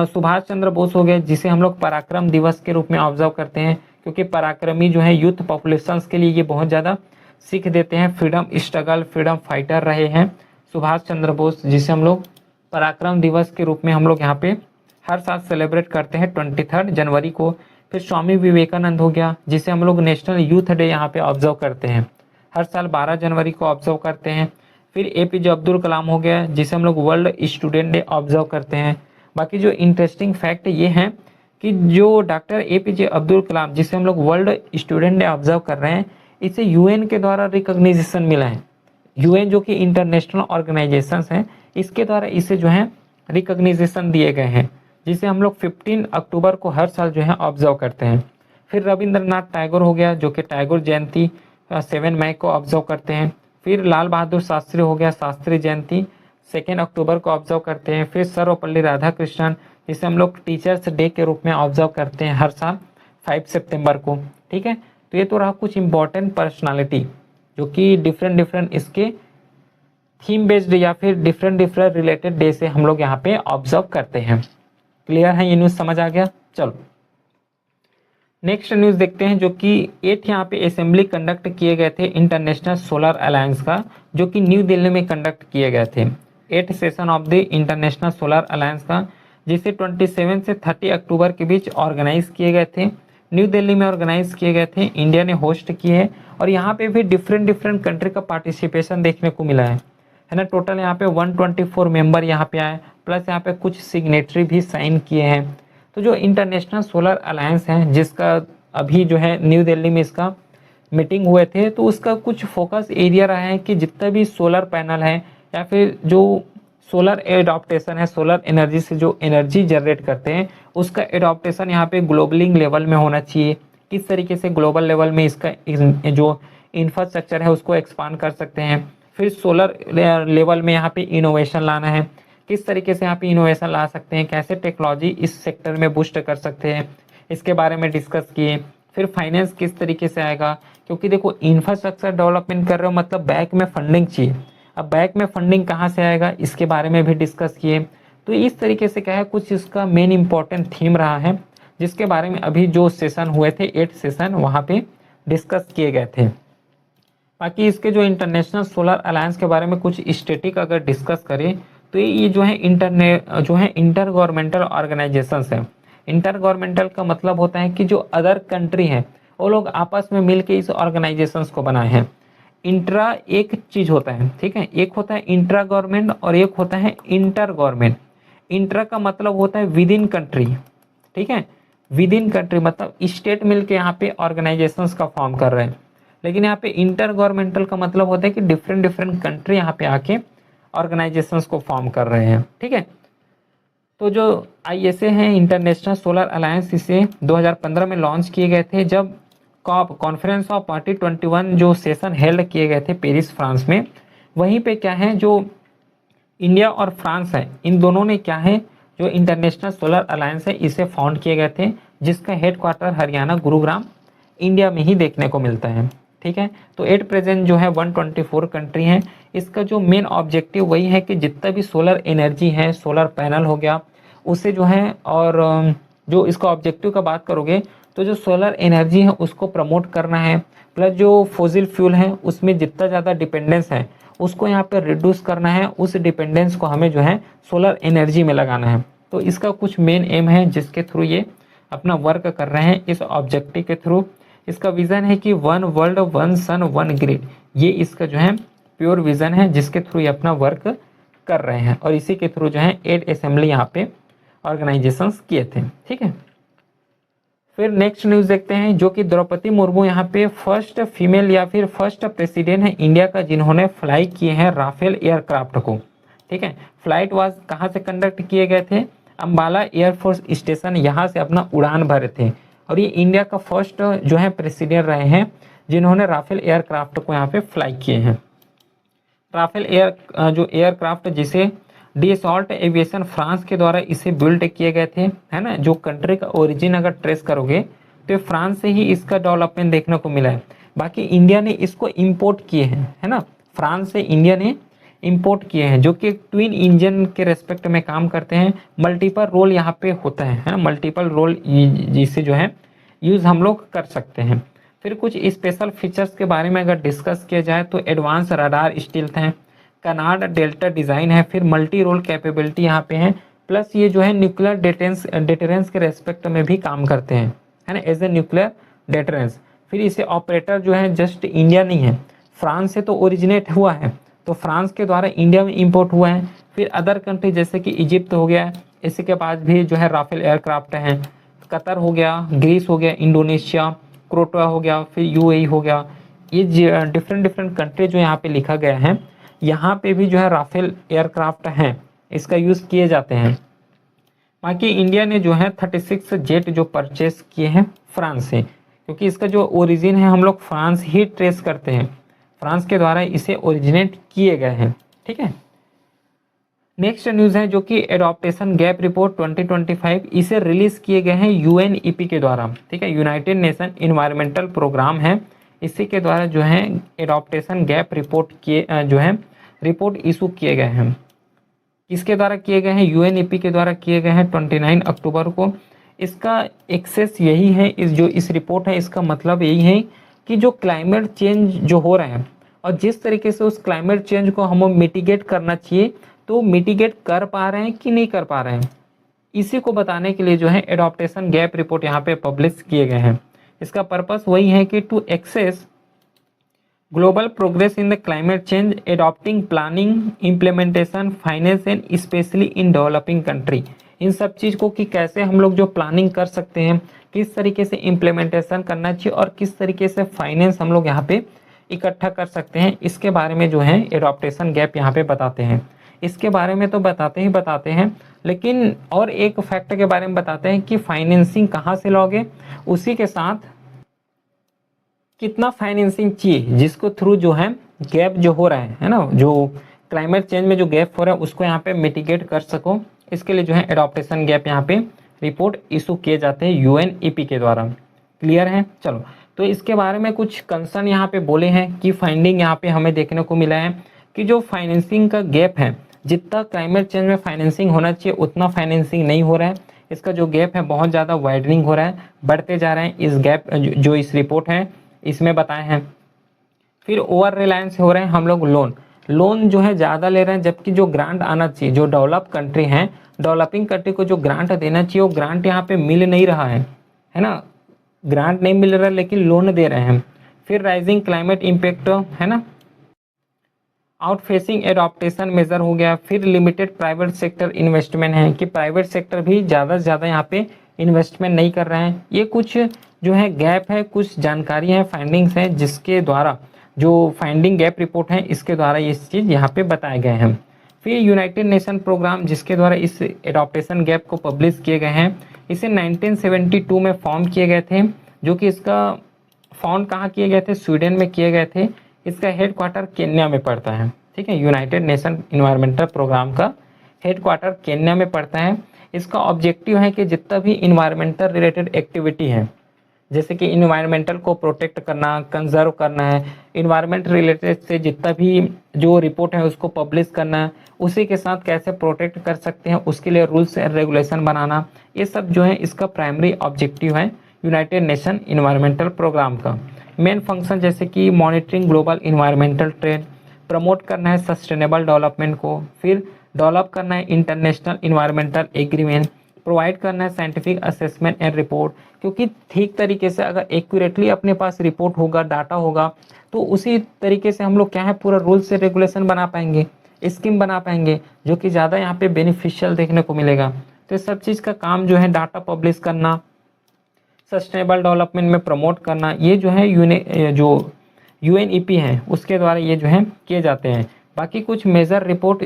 सुभाष चंद्र बोस हो गए जिसे हम लोग पराक्रम दिवस के रूप में ऑब्जर्व करते हैं, क्योंकि पराक्रमी जो है यूथ पॉपुलेशंस के लिए ये बहुत ज़्यादा सीख देते हैं, फ्रीडम स्ट्रगल फ्रीडम फाइटर रहे हैं सुभाष चंद्र बोस, जिसे हम लोग पराक्रम दिवस के रूप में हम लोग यहाँ पे हर साल सेलिब्रेट करते हैं 23 जनवरी को। फिर स्वामी विवेकानंद हो गया जिसे हम लोग नेशनल यूथ डे यहाँ पे ऑब्जर्व करते हैं, हर साल 12 जनवरी को ऑब्जर्व करते हैं। फिर APJ अब्दुल कलाम हो गया जिसे हम लोग वर्ल्ड स्टूडेंट डे ऑब्जर्व करते हैं। बाकी जो इंटरेस्टिंग फैक्ट ये हैं कि जो डॉक्टर APJ अब्दुल कलाम जिसे हम लोग वर्ल्ड स्टूडेंट डे ऑब्जर्व कर रहे हैं, इसे UN के द्वारा रिकॉग्निशन मिला है। UN जो कि इंटरनेशनल ऑर्गेनाइजेशन है, इसके द्वारा इसे जो है रिकॉग्निशन दिए गए हैं, जिसे हम लोग 15 अक्टूबर को हर साल जो है ऑब्जर्व करते हैं। फिर रविंद्रनाथ टैगोर हो गया जो कि टैगोर जयंती 7 मई को ऑब्जर्व करते हैं। फिर लाल बहादुर शास्त्री हो गया, शास्त्री जयंती 2 अक्टूबर को ऑब्जर्व करते हैं। फिर सर्वपल्ली राधाकृष्णन जिसे हम लोग टीचर्स डे के रूप में ऑब्जर्व करते हैं हर साल 5 सितंबर को। ठीक है, तो ये तो रहा कुछ इंपॉर्टेंट पर्सनालिटी जो कि डिफरेंट इसके थीम बेस्ड या फिर डिफरेंट रिलेटेड डे से हम लोग यहाँ पे ऑब्जर्व करते हैं। क्लियर है, ये न्यूज़ समझ आ गया। चलो नेक्स्ट न्यूज़ देखते हैं, जो कि 8 यहाँ पे असेंबली कंडक्ट किए गए थे इंटरनेशनल सोलर अलायंस का, जो कि न्यू दिल्ली में कंडक्ट किए गए थे। 8 session of the international solar alliance का, जिसे 27 से 30 अक्टूबर के बीच ऑर्गेनाइज किए गए थे, न्यू दिल्ली में ऑर्गेनाइज किए गए थे, इंडिया ने होस्ट किए हैं। और यहाँ पे भी डिफरेंट कंट्री का पार्टिसिपेशन देखने को मिला है ना। टोटल यहाँ पे 124 मेंबर यहाँ पे आए, प्लस यहाँ पे कुछ सिग्नेटरी भी साइन किए हैं। तो जो इंटरनेशनल सोलर अलायंस है जिसका अभी जो है न्यू दिल्ली में इसका मीटिंग हुए थे, तो उसका कुछ फोकस एरिया रहा है कि जितना भी सोलर पैनल है या फिर जो सोलर एडॉप्टेशन है, सोलर एनर्जी से जो एनर्जी जनरेट करते हैं, उसका एडॉप्टेशन यहाँ पे ग्लोबलिंग लेवल में होना चाहिए। किस तरीके से ग्लोबल लेवल में इसका जो इंफ्रास्ट्रक्चर है उसको एक्सपांड कर सकते हैं। फिर सोलर लेवल में यहाँ पे इनोवेशन लाना है, किस तरीके से यहाँ पे इनोवेशन ला सकते हैं, कैसे टेक्नोलॉजी इस सेक्टर में बूस्ट कर सकते हैं, इसके बारे में डिस्कस किए। फिर फाइनेंस किस तरीके से आएगा, क्योंकि देखो इंफ्रास्ट्रक्चर डेवलपमेंट कर रहे हो मतलब बैक में फंडिंग चाहिए, अब बैक में फंडिंग कहाँ से आएगा इसके बारे में भी डिस्कस किए। तो इस तरीके से क्या है, कुछ इसका मेन इंपॉर्टेंट थीम रहा है, जिसके बारे में अभी जो सेशन हुए थे 8 सेशन वहाँ पे डिस्कस किए गए थे। बाकी इसके जो इंटरनेशनल सोलर अलायंस के बारे में कुछ स्टेटिक अगर डिस्कस करें तो ये जो है इंटर गवर्नमेंटल ऑर्गेनाइजेशंस है। इंटर गवर्नमेंटल का मतलब होता है कि जो अदर कंट्री हैं वो लोग आपस में मिलके इस ऑर्गेनाइजेशंस को बनाए हैं। इंट्रा एक चीज होता है, ठीक है, एक होता है इंट्रा गवर्नमेंट और एक होता है इंटर गवर्नमेंट। इंट्रा का मतलब होता है विद इन कंट्री, ठीक है, विद इन कंट्री मतलब स्टेट मिलके यहाँ पे ऑर्गेनाइजेशंस का फॉर्म कर रहे हैं। लेकिन यहाँ पे इंटर गवर्नमेंटल का मतलब होता है कि डिफरेंट डिफरेंट कंट्री यहाँ पे आके ऑर्गेनाइजेशंस को फॉर्म कर रहे हैं, ठीक है। तो जो ISA है इंटरनेशनल सोलर अलायंस, इसे 2015 में लॉन्च किए गए थे, जब कॉप कॉन्फ्रेंस ऑफ पार्टी 21 जो सेशन हेल्ड किए गए थे पेरिस फ्रांस में। वहीं पे क्या है, जो इंडिया और फ्रांस है इन दोनों ने क्या है, जो इंटरनेशनल सोलर अलायंस है इसे फाउंड किए गए थे, जिसका हेडक्वार्टर हरियाणा गुरुग्राम इंडिया में ही देखने को मिलता है, ठीक है। तो एट प्रेजेंट जो है 124 कंट्री हैं। इसका जो मेन ऑब्जेक्टिव वही है कि जितना भी सोलर एनर्जी है, सोलर पैनल हो गया उसे जो है, और जो इसका ऑब्जेक्टिव का बात करोगे तो जो सोलर एनर्जी है उसको प्रमोट करना है, प्लस जो फॉसिल फ्यूल है उसमें जितना ज़्यादा डिपेंडेंस है उसको यहाँ पे रिड्यूस करना है, उस डिपेंडेंस को हमें जो है सोलर एनर्जी में लगाना है। तो इसका कुछ मेन एम है जिसके थ्रू ये अपना वर्क कर रहे हैं इस ऑब्जेक्टिव के थ्रू। इसका विज़न है कि 1 वर्ल्ड 1 सन 1 ग्रिड, ये इसका जो है प्योर विज़न है जिसके थ्रू ये अपना वर्क कर रहे हैं, और इसी के थ्रू जो है 8 असेंबली यहाँ पे ऑर्गेनाइजेशंस किए थे, ठीक है। फिर नेक्स्ट न्यूज़ देखते हैं, जो कि द्रौपदी मुर्मू यहाँ पे फर्स्ट फीमेल या फिर फर्स्ट प्रेसिडेंट है इंडिया का जिन्होंने फ्लाई किए हैं राफेल एयरक्राफ्ट को, ठीक है। फ्लाइट वाज कहाँ से कंडक्ट किए गए थे, अम्बाला एयरफोर्स स्टेशन, यहाँ से अपना उड़ान भरे थे, और ये इंडिया का फर्स्ट जो है प्रेसिडेंट रहे हैं जिन्होंने राफेल एयरक्राफ्ट को यहाँ पे फ्लाई किए हैं। राफेल जो एयरक्राफ्ट जिसे डीसॉल्ट एविएशन फ्रांस के द्वारा इसे बिल्ड किए गए थे, है ना। जो कंट्री का ओरिजिन अगर ट्रेस करोगे तो फ्रांस से ही इसका डेवलपमेंट देखने को मिला है। बाकी इंडिया ने इसको इंपोर्ट किए हैं, है ना, फ्रांस से इंडिया ने इंपोर्ट किए हैं, जो कि ट्विन इंजन के रेस्पेक्ट में काम करते हैं। मल्टीपल रोल यहाँ पे होता है ना, मल्टीपल रोल जिसे जो है यूज़ हम लोग कर सकते हैं। फिर कुछ स्पेशल फीचर्स के बारे में अगर डिस्कस किया जाए तो एडवांस रडार स्टील्थ हैं, कनाड डेल्टा डिज़ाइन है, फिर मल्टी रोल कैपेबिलिटी यहाँ पे है, प्लस ये जो है न्यूक्लियर डेटरेंस के रेस्पेक्ट में भी काम करते हैं, है ना, एज ए न्यूक्लियर डेटरेंस। फिर इसे ऑपरेटर जो है जस्ट इंडिया नहीं है, फ्रांस से तो ओरिजिनेट हुआ है, तो फ्रांस के द्वारा इंडिया में इंपोर्ट हुआ है। फिर अदर कंट्री जैसे कि इजिप्ट हो गया, इसी के पास भी जो है राफेल एयरक्राफ्ट हैं, कतर हो गया, ग्रीस हो गया, इंडोनेशिया, क्रोएशिया हो गया, फिर UAE हो गया, ये डिफरेंट डिफरेंट कंट्री जो यहाँ पे लिखा गया है, यहाँ पे भी जो है राफेल एयरक्राफ्ट हैं, इसका यूज़ किए जाते हैं। बाकी इंडिया ने जो है 36 जेट जो परचेस किए हैं फ्रांस से, क्योंकि इसका जो ओरिजिन है हम लोग फ्रांस ही ट्रेस करते हैं, फ्रांस के द्वारा इसे ओरिजिनेट किए गए हैं, ठीक है। नेक्स्ट न्यूज़ है जो कि एडॉप्टेशन गैप रिपोर्ट 2025, इसे रिलीज किए गए हैं UNEP के द्वारा, ठीक है, यूनाइटेड नेशन इन्वायरमेंटल प्रोग्राम है, इसी के द्वारा जो है एडॉप्टेशन गैप रिपोर्ट किए जो है रिपोर्ट इशू किए गए हैं। किसके द्वारा किए गए हैं, UNEP के द्वारा किए गए हैं 29 अक्टूबर को। इसका एक्सेस यही है, इस रिपोर्ट है, इसका मतलब यही है कि जो क्लाइमेट चेंज जो हो रहे हैं और जिस तरीके से उस क्लाइमेट चेंज को हमें मिटिगेट करना चाहिए, तो मिटिगेट कर पा रहे हैं कि नहीं कर पा रहे हैं, इसी को बताने के लिए जो है एडॉप्टेशन गैप रिपोर्ट यहाँ पे पब्लिश किए गए हैं। इसका पर्पस वही है कि to access global progress in the climate change, adopting, planning, implementation, finance and specially in developing country, इन सब चीज़ को कि कैसे हम लोग जो प्लानिंग कर सकते हैं, किस तरीके से इम्प्लीमेंटेशन करना चाहिए और किस तरीके से फाइनेंस हम लोग यहाँ पे इकट्ठा कर सकते हैं, इसके बारे में जो है एडॉप्टेशन गैप यहाँ पे बताते हैं। इसके बारे में तो बताते हैं, लेकिन और एक फैक्ट के बारे में बताते हैं कि फाइनेंसिंग कहाँ से लोगे, उसी के साथ कितना फाइनेंसिंग चाहिए जिसको थ्रू जो है गैप जो हो रहा है ना, जो क्लाइमेट चेंज में जो गैप हो रहा है उसको यहाँ पे मिटिगेट कर सको, इसके लिए जो है एडॉप्टेशन गैप यहाँ पे रिपोर्ट इशू किए जाते हैं यूएनईपी के द्वारा। क्लियर है। चलो, तो इसके बारे में कुछ कंसर्न यहाँ पे बोले हैं कि फाइंडिंग यहाँ पे हमें देखने को मिला है कि जो फाइनेंसिंग का गैप है, जितना क्लाइमेट चेंज में फाइनेंसिंग होना चाहिए उतना फाइनेंसिंग नहीं हो रहा है, इसका जो गैप है बहुत ज़्यादा वाइडनिंग हो रहा है, बढ़ते जा रहे हैं इस गैप जो इस रिपोर्ट है इसमें बताए हैं। फिर ओवर रिलायंस हो रहे हैं हम लोग लोन जो है ज़्यादा ले रहे हैं, जबकि जो ग्रांट आना चाहिए, जो डेवलप कंट्री हैं, डेवलपिंग कंट्री को जो ग्रांट देना चाहिए वो ग्रांट यहाँ पे मिल नहीं रहा है ना, ग्रांट नहीं मिल रहा है लेकिन लोन दे रहे हैं। फिर राइजिंग क्लाइमेट इम्पैक्ट है ना, आउट फेसिंग एडॉप्टेशन मेजर हो गया। फिर लिमिटेड प्राइवेट सेक्टर इन्वेस्टमेंट है कि प्राइवेट सेक्टर भी ज़्यादा से ज़्यादा यहाँ पे इन्वेस्टमेंट नहीं कर रहे हैं। ये कुछ जो है गैप है, कुछ जानकारी है, फाइंडिंग्स हैं, जिसके द्वारा जो फाइंडिंग गैप रिपोर्ट है इसके द्वारा ये चीज़ यहाँ पे बताए गए हैं। फिर यूनाइटेड नेशन प्रोग्राम जिसके द्वारा इस एडॉप्टेशन गैप को पब्लिश किए गए हैं, इसे 1972 में फॉर्म किए गए थे, जो कि इसका फाउंड कहाँ किए गए थे, स्वीडन में किए गए थे। इसका हेडक्वार्टर केन्या में पड़ता है। ठीक है, यूनाइटेड नेशन इन्वायरमेंटल प्रोग्राम का हेडक्वार्टर केन्या में पड़ता है। इसका ऑब्जेक्टिव है कि जितना भी इन्वायरमेंटल रिलेटेड एक्टिविटी है, जैसे कि इन्वायरमेंटल को प्रोटेक्ट करना, कंजर्व करना है, इन्वायरमेंट रिलेटेड से जितना भी जो रिपोर्ट है उसको पब्लिश करना है, उसी के साथ कैसे प्रोटेक्ट कर सकते हैं उसके लिए रूल्स एंड रेगुलेशन बनाना, ये सब जो है इसका प्राइमरी ऑब्जेक्टिव है यूनाइटेड नेशन इन्वायरमेंटल प्रोग्राम का। मेन फंक्शन जैसे कि monitoring global environmental trend, promote करना है सस्टेनेबल डेवलपमेंट को, फिर डेवलप करना है इंटरनेशनल इन्वायरमेंटल एग्रीमेंट, प्रोवाइड करना है साइंटिफिक असेसमेंट एंड रिपोर्ट, क्योंकि ठीक तरीके से अगर एक्यूरेटली अपने पास रिपोर्ट होगा, डाटा होगा, तो उसी तरीके से हम लोग क्या है पूरा रूल्स से रेगुलेशन बना पाएंगे, स्कीम बना पाएंगे, जो कि ज़्यादा यहाँ पे बेनिफिशियल देखने को मिलेगा। तो इस सब चीज़ का काम जो है डाटा पब्लिश करना, सस्टेनेबल डेवलपमेंट में प्रमोट करना, ये जो है यूएनईपी है उसके द्वारा ये जो है किए जाते हैं। बाकी कुछ मेजर रिपोर्ट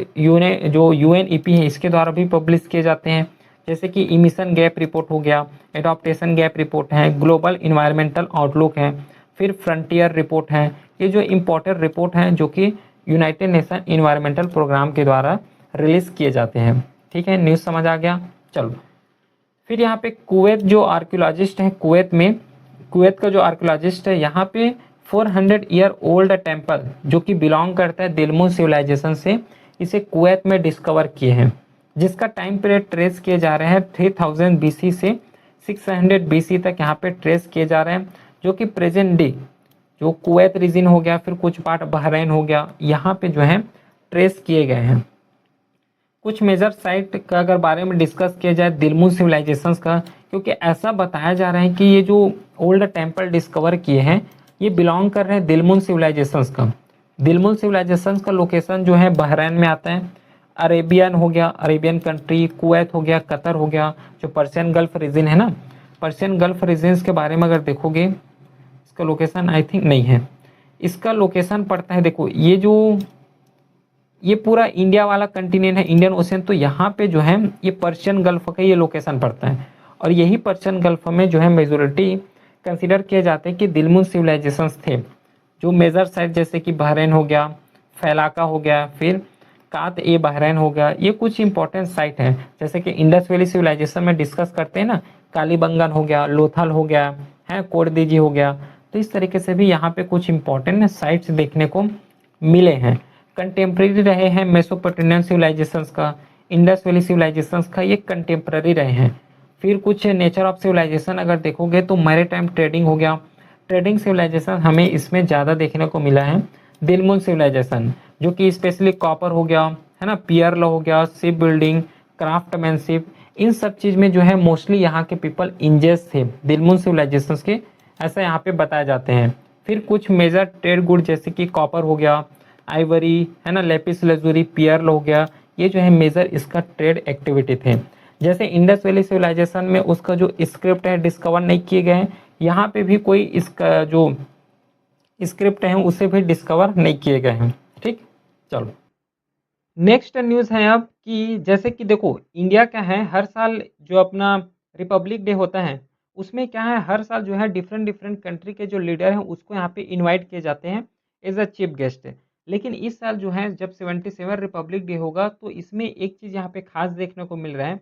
जो यूएनईपी है इसके द्वारा भी पब्लिश किए जाते हैं, जैसे कि इमिशन गैप रिपोर्ट हो गया, एडॉप्टेशन गैप रिपोर्ट है, ग्लोबल इन्वायरमेंटल आउटलुक है, फिर फ्रंटियर रिपोर्ट है। ये जो इम्पोर्टेंट रिपोर्ट हैं जो कि यूनाइटेड नेशन इन्वायरमेंटल प्रोग्राम के द्वारा रिलीज़ किए जाते हैं। ठीक है, न्यूज़ समझ आ गया। चलो, फिर यहाँ पे कुवैत जो आर्कियोलॉजिस्ट है, कुवैत का जो आर्कियोलॉजिस्ट है, यहाँ पे 400 ईयर ओल्ड टेम्पल जो कि बिलोंग करता है दिलमुन सिविलाइजेशन से, इसे कुवैत में डिस्कवर किए हैं, जिसका टाइम पीरियड ट्रेस किए जा रहे हैं 3000 BC से 600 BC तक यहाँ पे ट्रेस किए जा रहे हैं, जो कि प्रेजेंट डे जो कुवैत रीजन हो गया, फिर कुछ पार्ट बहरैन हो गया, यहाँ पे जो है ट्रेस किए गए हैं। कुछ मेजर साइट का अगर बारे में डिस्कस किया जाए दिलमुन सिविलाइजेशंस का, क्योंकि ऐसा बताया जा रहा है कि ये जो ओल्ड टेम्पल डिस्कवर किए हैं ये बिलोंग कर रहे हैं दिलमुन सिविलाइजेशंस का। दिलमुन सिविलाइजेशंस का लोकेशन जो है बहरैन में आता है, अरेबियन हो गया, अरेबियन कंट्री, कुवैत हो गया, कतर हो गया, जो पर्शियन गल्फ रीजन है ना, पर्शियन गल्फ रीजन्स के बारे में अगर देखोगे इसका लोकेशन आई थिंक नहीं है, इसका लोकेशन पड़ता है, देखो ये पूरा इंडिया वाला कंटिनेंट है, इंडियन ओशन, तो यहाँ पे जो है ये पर्शियन गल्फ का ये लोकेशन पड़ता है, और यही पर्शियन गल्फ में जो है मेजोरिटी कंसीडर किए जाते हैं कि दिलमुन सिविलाइजेशंस थे। जो मेजर साइट जैसे कि बहरैन हो गया, फैलाका हो गया, फिर कात ए बहरैन हो गया, ये कुछ इंपॉर्टेंट साइट हैं। जैसे कि इंडस वैली सिविलाइजेशन में डिस्कस करते हैं ना, कालीबंगन हो गया, लोथल हो गया है, कोडदीजी हो गया, तो इस तरीके से भी यहाँ पे कुछ इंपॉर्टेंट साइट्स देखने को मिले हैं। कंटेम्प्रेरी रहे हैं मेसोपोटामियन सिविलाइजेशंस का, इंडस वैली सिविलाइजेशंस का, ये कंटेम्प्रेरी रहे हैं। फिर कुछ नेचर ऑफ सिविलाइजेशन अगर देखोगे तो मैरीटाइम ट्रेडिंग हो गया, ट्रेडिंग सिविलाइजेशन हमें इसमें ज़्यादा देखने को मिला है। दिलमुन सिविलाइजेशन जो कि स्पेशली कॉपर हो गया है ना, पियर लॉ हो गया, शिप बिल्डिंग, क्राफ्टमैनशिप, इन सब चीज़ में जो है मोस्टली यहाँ के पीपल इंजेस थे दिलमुन सिविलाइजेशंस के, ऐसा यहाँ पे बताए जाते हैं। फिर कुछ मेजर ट्रेड गुड जैसे कि कॉपर हो गया, आइवरी है ना, लेपिस लजूरी, पियर हो गया, ये जो है मेजर इसका ट्रेड एक्टिविटी थे। जैसे इंडस वैली सिविलाइजेशन में उसका जो स्क्रिप्ट है डिस्कवर नहीं किए गए हैं, यहाँ पे भी कोई इसका जो स्क्रिप्ट है उसे भी डिस्कवर नहीं किए गए हैं। ठीक, चलो नेक्स्ट न्यूज़ है अब कि जैसे कि देखो इंडिया क्या है, हर साल जो अपना रिपब्लिक डे होता है उसमें क्या है, हर साल जो है डिफरेंट डिफरेंट कंट्री के जो लीडर हैं उसको यहाँ पे इनवाइट किए जाते हैं एज अ चीफ गेस्ट। लेकिन इस साल जो है जब 77 रिपब्लिक डे होगा तो इसमें एक चीज़ यहाँ पे खास देखने को मिल रहा है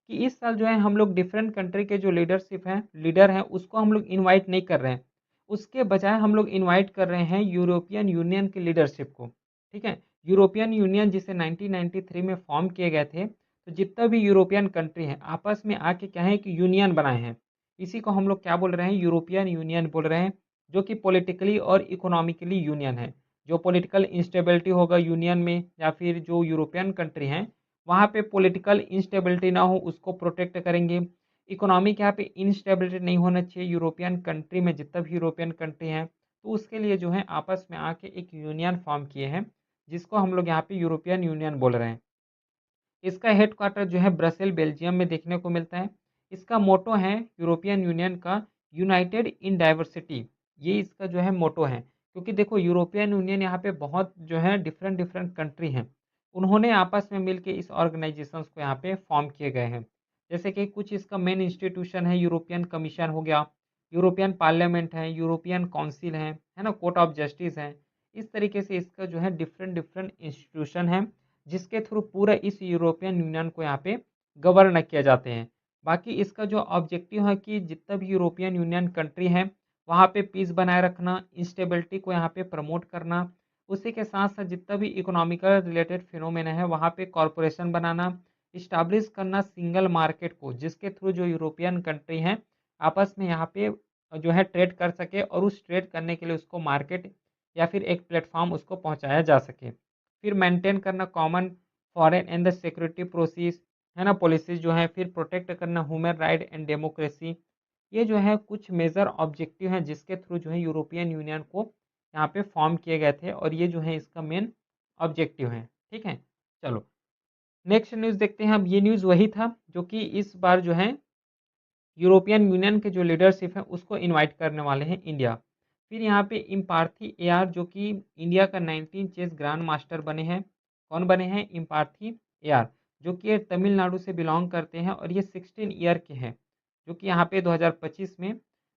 कि इस साल जो है हम लोग डिफरेंट कंट्री के जो लीडर हैं उसको हम लोग इनवाइट नहीं कर रहे हैं। उसके बजाय हम लोग इनवाइट कर रहे हैं यूरोपियन यूनियन की लीडरशिप को। ठीक है, यूरोपियन यूनियन जिसे 1993 में फॉर्म किए गए थे, तो जितना भी यूरोपियन कंट्री हैं आपस में आके क्या है कि यूनियन बनाए हैं। इसी को हम लोग क्या बोल रहे हैं, यूरोपियन यूनियन बोल रहे हैं, जो कि पॉलिटिकली और इकोनॉमिकली यूनियन है। जो पॉलिटिकल इंस्टेबिलिटी होगा यूनियन में या फिर जो यूरोपियन कंट्री हैं वहाँ पे पॉलिटिकल इंस्टेबिलिटी ना हो उसको प्रोटेक्ट करेंगे। इकोनॉमिक यहाँ पे इंस्टेबिलिटी नहीं होना चाहिए यूरोपियन कंट्री में, जितना भी यूरोपियन कंट्री हैं तो उसके लिए जो है आपस में आके एक यूनियन फॉर्म किए हैं, जिसको हम लोग यहाँ पे यूरोपियन यूनियन बोल रहे हैं। इसका हेडक्वार्टर जो है ब्रसेल बेल्जियम में देखने को मिलता है। इसका मोटो है यूरोपियन यूनियन का यूनाइटेड इन डाइवर्सिटी, ये इसका जो है मोटो है। क्योंकि देखो यूरोपियन यूनियन यहाँ पे बहुत जो है डिफरेंट डिफरेंट कंट्री हैं, उन्होंने आपस में मिलके इस ऑर्गेनाइजेशंस को यहाँ पे फॉर्म किए गए हैं। जैसे कि कुछ इसका मेन इंस्टीट्यूशन है, यूरोपियन कमीशन हो गया, यूरोपियन पार्लियामेंट है, यूरोपियन काउंसिल है ना, कोर्ट ऑफ जस्टिस है। इस तरीके से इसका जो है डिफरेंट डिफरेंट इंस्टीट्यूशन है, जिसके थ्रू पूरा इस यूरोपियन यूनियन को यहाँ पे गवर्न किए जाते हैं। बाकी इसका जो ऑब्जेक्टिव है कि जितना भी यूरोपियन यूनियन कंट्री है वहाँ पे पीस बनाए रखना, इंस्टेबिलिटी को यहाँ पे प्रमोट करना, उसी के साथ साथ जितना भी इकोनॉमिकल रिलेटेड फिनोमेना है वहाँ पे कॉरपोरेशन बनाना, इस्टाब्लिश करना सिंगल मार्केट को, जिसके थ्रू जो यूरोपियन कंट्री हैं आपस में यहाँ पे जो है ट्रेड कर सके और उस ट्रेड करने के लिए उसको मार्केट या फिर एक प्लेटफॉर्म उसको पहुँचाया जा सके। फिर मेंटेन करना common foreign and the security process, है ना, पॉलिसीज जो है, फिर प्रोटेक्ट करना ह्यूमन राइट एंड डेमोक्रेसी। ये जो है कुछ मेजर ऑब्जेक्टिव हैं जिसके थ्रू जो है यूरोपियन यूनियन को यहाँ पे फॉर्म किए गए थे और ये जो है इसका मेन ऑब्जेक्टिव है। ठीक है, चलो नेक्स्ट न्यूज़ देखते हैं। अब ये न्यूज़ वही था जो कि इस बार जो है यूरोपियन यूनियन के जो लीडरशिप है उसको इनवाइट करने वाले हैं इंडिया। फिर यहाँ पे इम्पार्थी एआर जो कि इंडिया का 19 चेस ग्रैंड मास्टर बने हैं। कौन बने हैं? इम्पार्थी एआर, जो कि ये तमिलनाडु से बिलोंग करते हैं और ये 16 ईयर के हैं, जो कि यहाँ पे 2025 में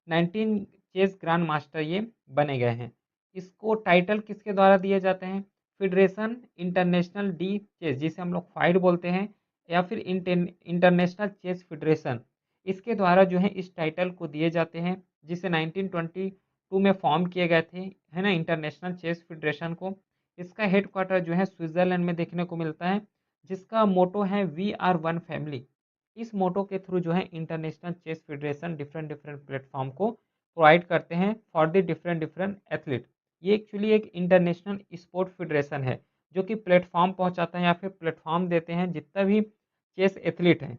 19 चेस ग्रैंड मास्टर ये बने गए हैं। इसको टाइटल किसके द्वारा दिए जाते हैं? फेडरेशन इंटरनेशनल डी चेस, जिसे हम लोग फाइड बोलते हैं, या फिर इंटरनेशनल चेस फेडरेशन, इसके द्वारा जो है इस टाइटल को दिए जाते हैं, जिसे 1922 में फॉर्म किए गए थे, है ना, इंटरनेशनल चेस फेडरेशन को। इसका हेडक्वार्टर जो है स्विट्जरलैंड में देखने को मिलता है, जिसका मोटो है वी आर वन फैमिली। इस मोटो के थ्रू जो है international chess federation different different platform को प्रोवाइड करते हैं for the different different athlete. ये एक्चुअली एक इंटरनेशनल स्पोर्ट फेडरेशन है जो कि प्लेटफॉर्म पहुंचाता है या फिर प्लेटफॉर्म देते हैं जितना भी चेस एथलीट हैं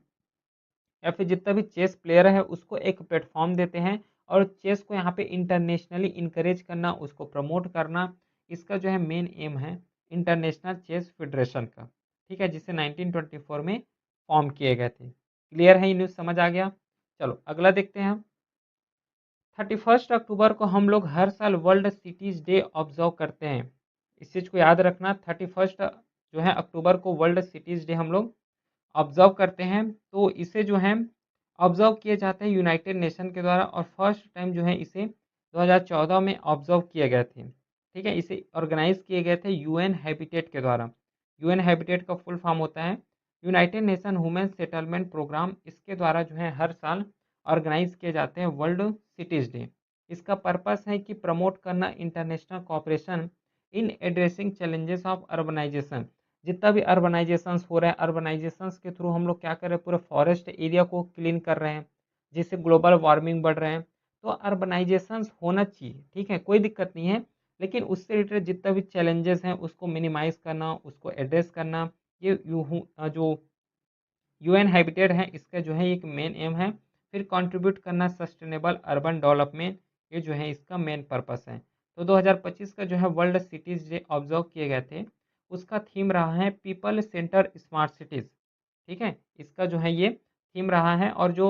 या फिर जितना भी चेस प्लेयर है उसको एक प्लेटफॉर्म देते हैं और चेस को यहाँ पे इंटरनेशनली इनकरेज करना, उसको प्रमोट करना, इसका जो है मेन एम है इंटरनेशनल चेस फेडरेशन का। ठीक है, जिसे 1924 में फॉर्म किए गए थे। क्लियर है, ये न्यूज़ समझ आ गया? चलो अगला देखते हैं हम। 31 अक्टूबर को हम लोग हर साल वर्ल्ड सिटीज़ डे ऑब्जर्व करते हैं। इस चीज़ को याद रखना, 31 जो है अक्टूबर को वर्ल्ड सिटीज़ डे हम लोग ऑब्जर्व करते हैं। तो इसे जो है ऑब्जर्व किए जाते हैं यूनाइटेड नेशन के द्वारा और फर्स्ट टाइम जो है इसे 2014 में ऑब्जर्व किए गए थे। ठीक है, इसे ऑर्गेनाइज किए गए थे यूएन हैबिटेट के द्वारा। यूएन हैबिटेट का फुल फॉर्म होता है United Nation women settlement programme. इसके द्वारा जो है हर साल ऑर्गेनाइज किए जाते हैं वर्ल्ड सिटीज़ डे। इसका पर्पस है कि प्रमोट करना international cooperation in addressing challenges of urbanisation. जितना भी अर्बनाइजेशंस हो रहे हैं, अर्बनाइजेशंस के थ्रू हम लोग क्या कर रहे हैं, पूरे फॉरेस्ट एरिया को क्लीन कर रहे हैं, जिससे ग्लोबल वार्मिंग बढ़ रहे हैं। तो अर्बनाइजेशंस होना चाहिए, ठीक है, कोई दिक्कत नहीं है, लेकिन उससे रिलेटेड जितना भी चैलेंजेस हैं उसको मिनिमाइज करना, उसको एड्रेस करना, ये जो यूएन हैबिटेट है इसका जो है एक मेन एम है। फिर कंट्रीब्यूट करना सस्टेनेबल अर्बन डेवलपमेंट, ये जो है इसका मेन पर्पस है। तो 2025 का जो है वर्ल्ड सिटीज़ डे ऑब्जर्व किए गए थे, उसका थीम रहा है पीपल सेंटर स्मार्ट सिटीज़। ठीक है, इसका जो है ये थीम रहा है और जो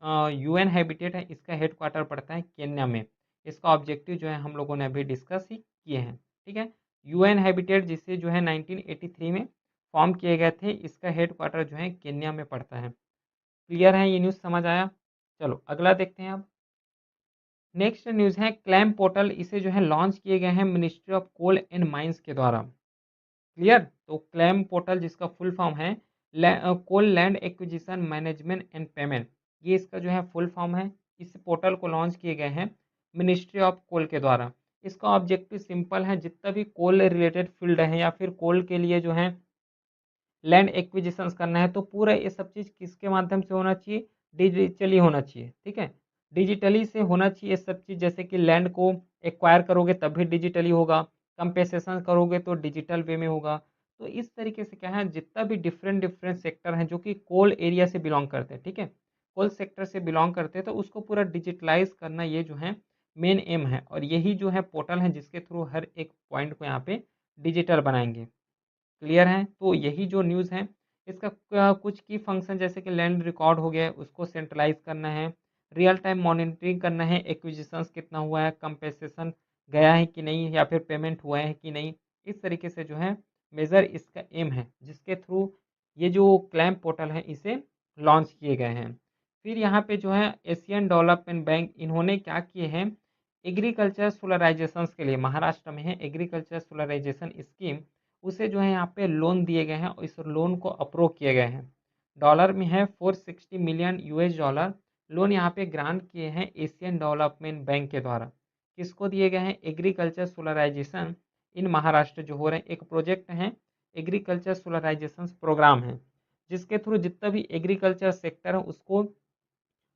यूएन हैबिटेट है इसका हेडक्वार्टर पड़ता है केन्या में। इसका ऑब्जेक्टिव जो है हम लोगों ने अभी डिस्कस ही किए हैं। ठीक है, यूएन हैबिटेट जिसे जो है 1983 में फॉर्म किए गए थे, इसका हेडक्वार्टर जो है केन्या में पड़ता है। क्लियर है, ये न्यूज़ समझ आया? चलो अगला देखते हैं अब। नेक्स्ट न्यूज़ है क्लैम पोर्टल, इसे जो है लॉन्च किए गए हैं ministry of coal and mines के द्वारा। क्लियर? तो क्लैम पोर्टल जिसका फुल फॉर्म है coal land acquisition management and payment, ये इसका जो है फुल फॉर्म है। इस पोर्टल को लॉन्च किए गए हैं मिनिस्ट्री ऑफ कोल के द्वारा। इसका ऑब्जेक्टिव सिंपल है, जितना भी कोल रिलेटेड फील्ड है या फिर कोल के लिए जो है लैंड एक्विजिशंस करना है, तो पूरा ये सब चीज़ किसके माध्यम से होना चाहिए? डिजिटली होना चाहिए। ठीक है, डिजिटली से होना चाहिए ये सब चीज़। जैसे कि लैंड को एक्वायर करोगे तब भी डिजिटली होगा, कंपेसेशन करोगे तो डिजिटल वे में होगा। तो इस तरीके से क्या है, जितना भी डिफरेंट डिफरेंट सेक्टर हैं जो कि कोल एरिया से बिलोंग करते हैं, ठीक है, कोल सेक्टर से बिलोंग करते हैं, तो उसको पूरा डिजिटलाइज करना ये जो है मेन एम है। और यही जो है पोर्टल है जिसके थ्रू हर एक पॉइंट को यहाँ पे डिजिटल बनाएंगे। क्लियर है? तो यही जो न्यूज़ है, इसका कुछ की फंक्शन जैसे कि लैंड रिकॉर्ड हो गया है, उसको सेंट्रलाइज करना है, रियल टाइम मॉनिटरिंग करना है, एक्विजिशंस कितना हुआ है, कंपेंसेशन गया है कि नहीं, या फिर पेमेंट हुआ है कि नहीं। इस तरीके से जो है मेजर इसका एम है, जिसके थ्रू ये जो क्लैम पोर्टल है इसे लॉन्च किए गए हैं। फिर यहाँ पे जो है एशियन डेवलपमेंट बैंक, इन्होंने क्या किए हैं, एग्रीकल्चर सोलराइजेशन के लिए महाराष्ट्र में है एग्रीकल्चर सोलराइजेशन स्कीम, उसे जो है यहाँ पे लोन दिए गए हैं और इस लोन को अप्रूव किए गए हैं। डॉलर में है 460 मिलियन यूएस डॉलर लोन यहाँ पे ग्रांट किए हैं एशियन डेवलपमेंट बैंक के द्वारा। किसको दिए गए हैं? एग्रीकल्चर सोलराइजेशन इन महाराष्ट्र जो हो रहे हैं, एक प्रोजेक्ट है, एग्रीकल्चर सोलराइजेशन प्रोग्राम है, जिसके थ्रू जितना भी एग्रीकल्चर सेक्टर है उसको,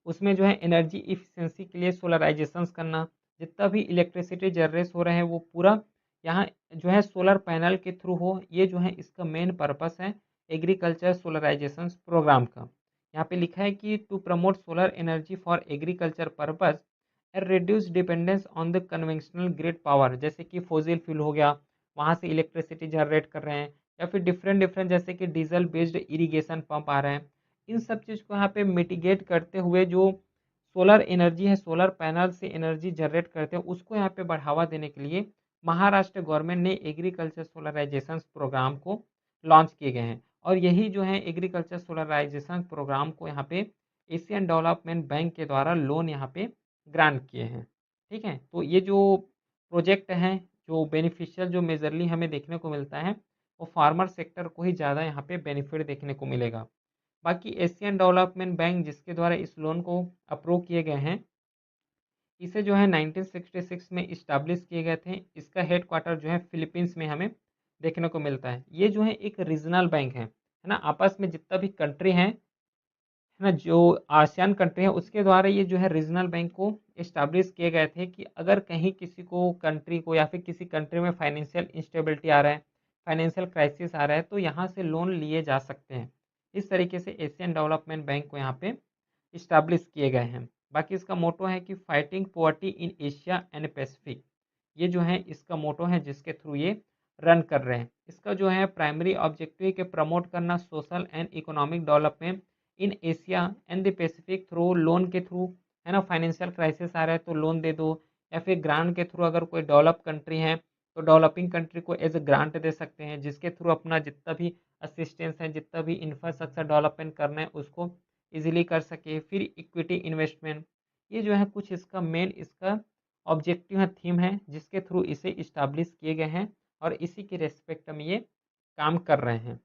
उसमें जो है एनर्जी इफिशिएंसी के लिए सोलराइजेशंस करना, जितना भी इलेक्ट्रिसिटी जनरेट हो रहे हैं वो पूरा यहाँ जो है सोलर पैनल के थ्रू हो। ये जो है इसका मेन पर्पस है एग्रीकल्चर सोलराइजेशन प्रोग्राम का। यहाँ पे लिखा है कि to promote solar energy for agriculture purpose and reduce dependence on the conventional grid power, जैसे कि फोजिल फ्यूल हो गया, वहाँ से इलेक्ट्रिसिटी जनरेट कर रहे हैं, या फिर डिफरेंट डिफरेंट जैसे कि डीजल बेस्ड इरीगेशन पंप आ रहे हैं। इन सब चीज़ को यहाँ पे मिटिगेट करते हुए जो सोलर एनर्जी है, सोलर पैनल से एनर्जी जनरेट करते हैं, उसको यहाँ पे बढ़ावा देने के लिए महाराष्ट्र गवर्नमेंट ने एग्रीकल्चर सोलराइजेशन प्रोग्राम को लॉन्च किए गए हैं। और यही जो है एग्रीकल्चर सोलराइजेशन प्रोग्राम को यहाँ पे एशियन डेवलपमेंट बैंक के द्वारा लोन यहाँ पे ग्रांट किए हैं। ठीक है, तो ये जो प्रोजेक्ट हैं, जो बेनिफिशियल जो मेजरली हमें देखने को मिलता है, वो फार्मर सेक्टर को ही ज़्यादा यहाँ पे बेनिफिट देखने को मिलेगा। बाकी एशियन डेवलपमेंट बैंक जिसके द्वारा इस लोन को अप्रूव किए गए हैं, इसे जो है 1966 में इस्टाब्लिश किए गए थे। इसका हेडक्वार्टर जो है फिलीपींस में हमें देखने को मिलता है। ये जो है एक रीजनल बैंक है ना, आपस में जितना भी कंट्री है ना, जो आसियान कंट्री है उसके द्वारा ये जो है रीजनल बैंक को इस्टाब्लिश किए गए थे कि अगर कहीं किसी को कंट्री को या फिर किसी कंट्री में फाइनेंशियल इंस्टेबिलिटी आ रहा है, फाइनेंशियल क्राइसिस आ रहा है, तो यहाँ से लोन लिए जा सकते हैं। इस तरीके से एशियन डेवलपमेंट बैंक को यहाँ पे इस्टाब्लिश किए गए हैं। बाकी इसका मोटो है कि fighting poverty in Asia and Pacific, ये जो है इसका मोटो है जिसके थ्रू ये रन कर रहे हैं। इसका जो है प्राइमरी ऑब्जेक्टिव है कि प्रमोट करना social and economic development in Asia and the Pacific through loan के थ्रू, है ना, फाइनेंशियल क्राइसिस आ रहा है तो लोन दे दो, या फिर ग्रांट के थ्रू अगर कोई डेवलप कंट्री है तो डेवलपिंग कंट्री को एज ए ग्रांट दे सकते हैं, जिसके थ्रू अपना जितना भी असिस्टेंस है, जितना भी इंफ्रास्ट्रक्चर डेवलपमेंट करना है उसको इजीली कर सके। फिर इक्विटी इन्वेस्टमेंट, ये जो है कुछ इसका मेन इसका ऑब्जेक्टिव है, थीम है, जिसके थ्रू इसे इस्टाब्लिश किए गए हैं और इसी के रेस्पेक्ट में ये काम कर रहे हैं।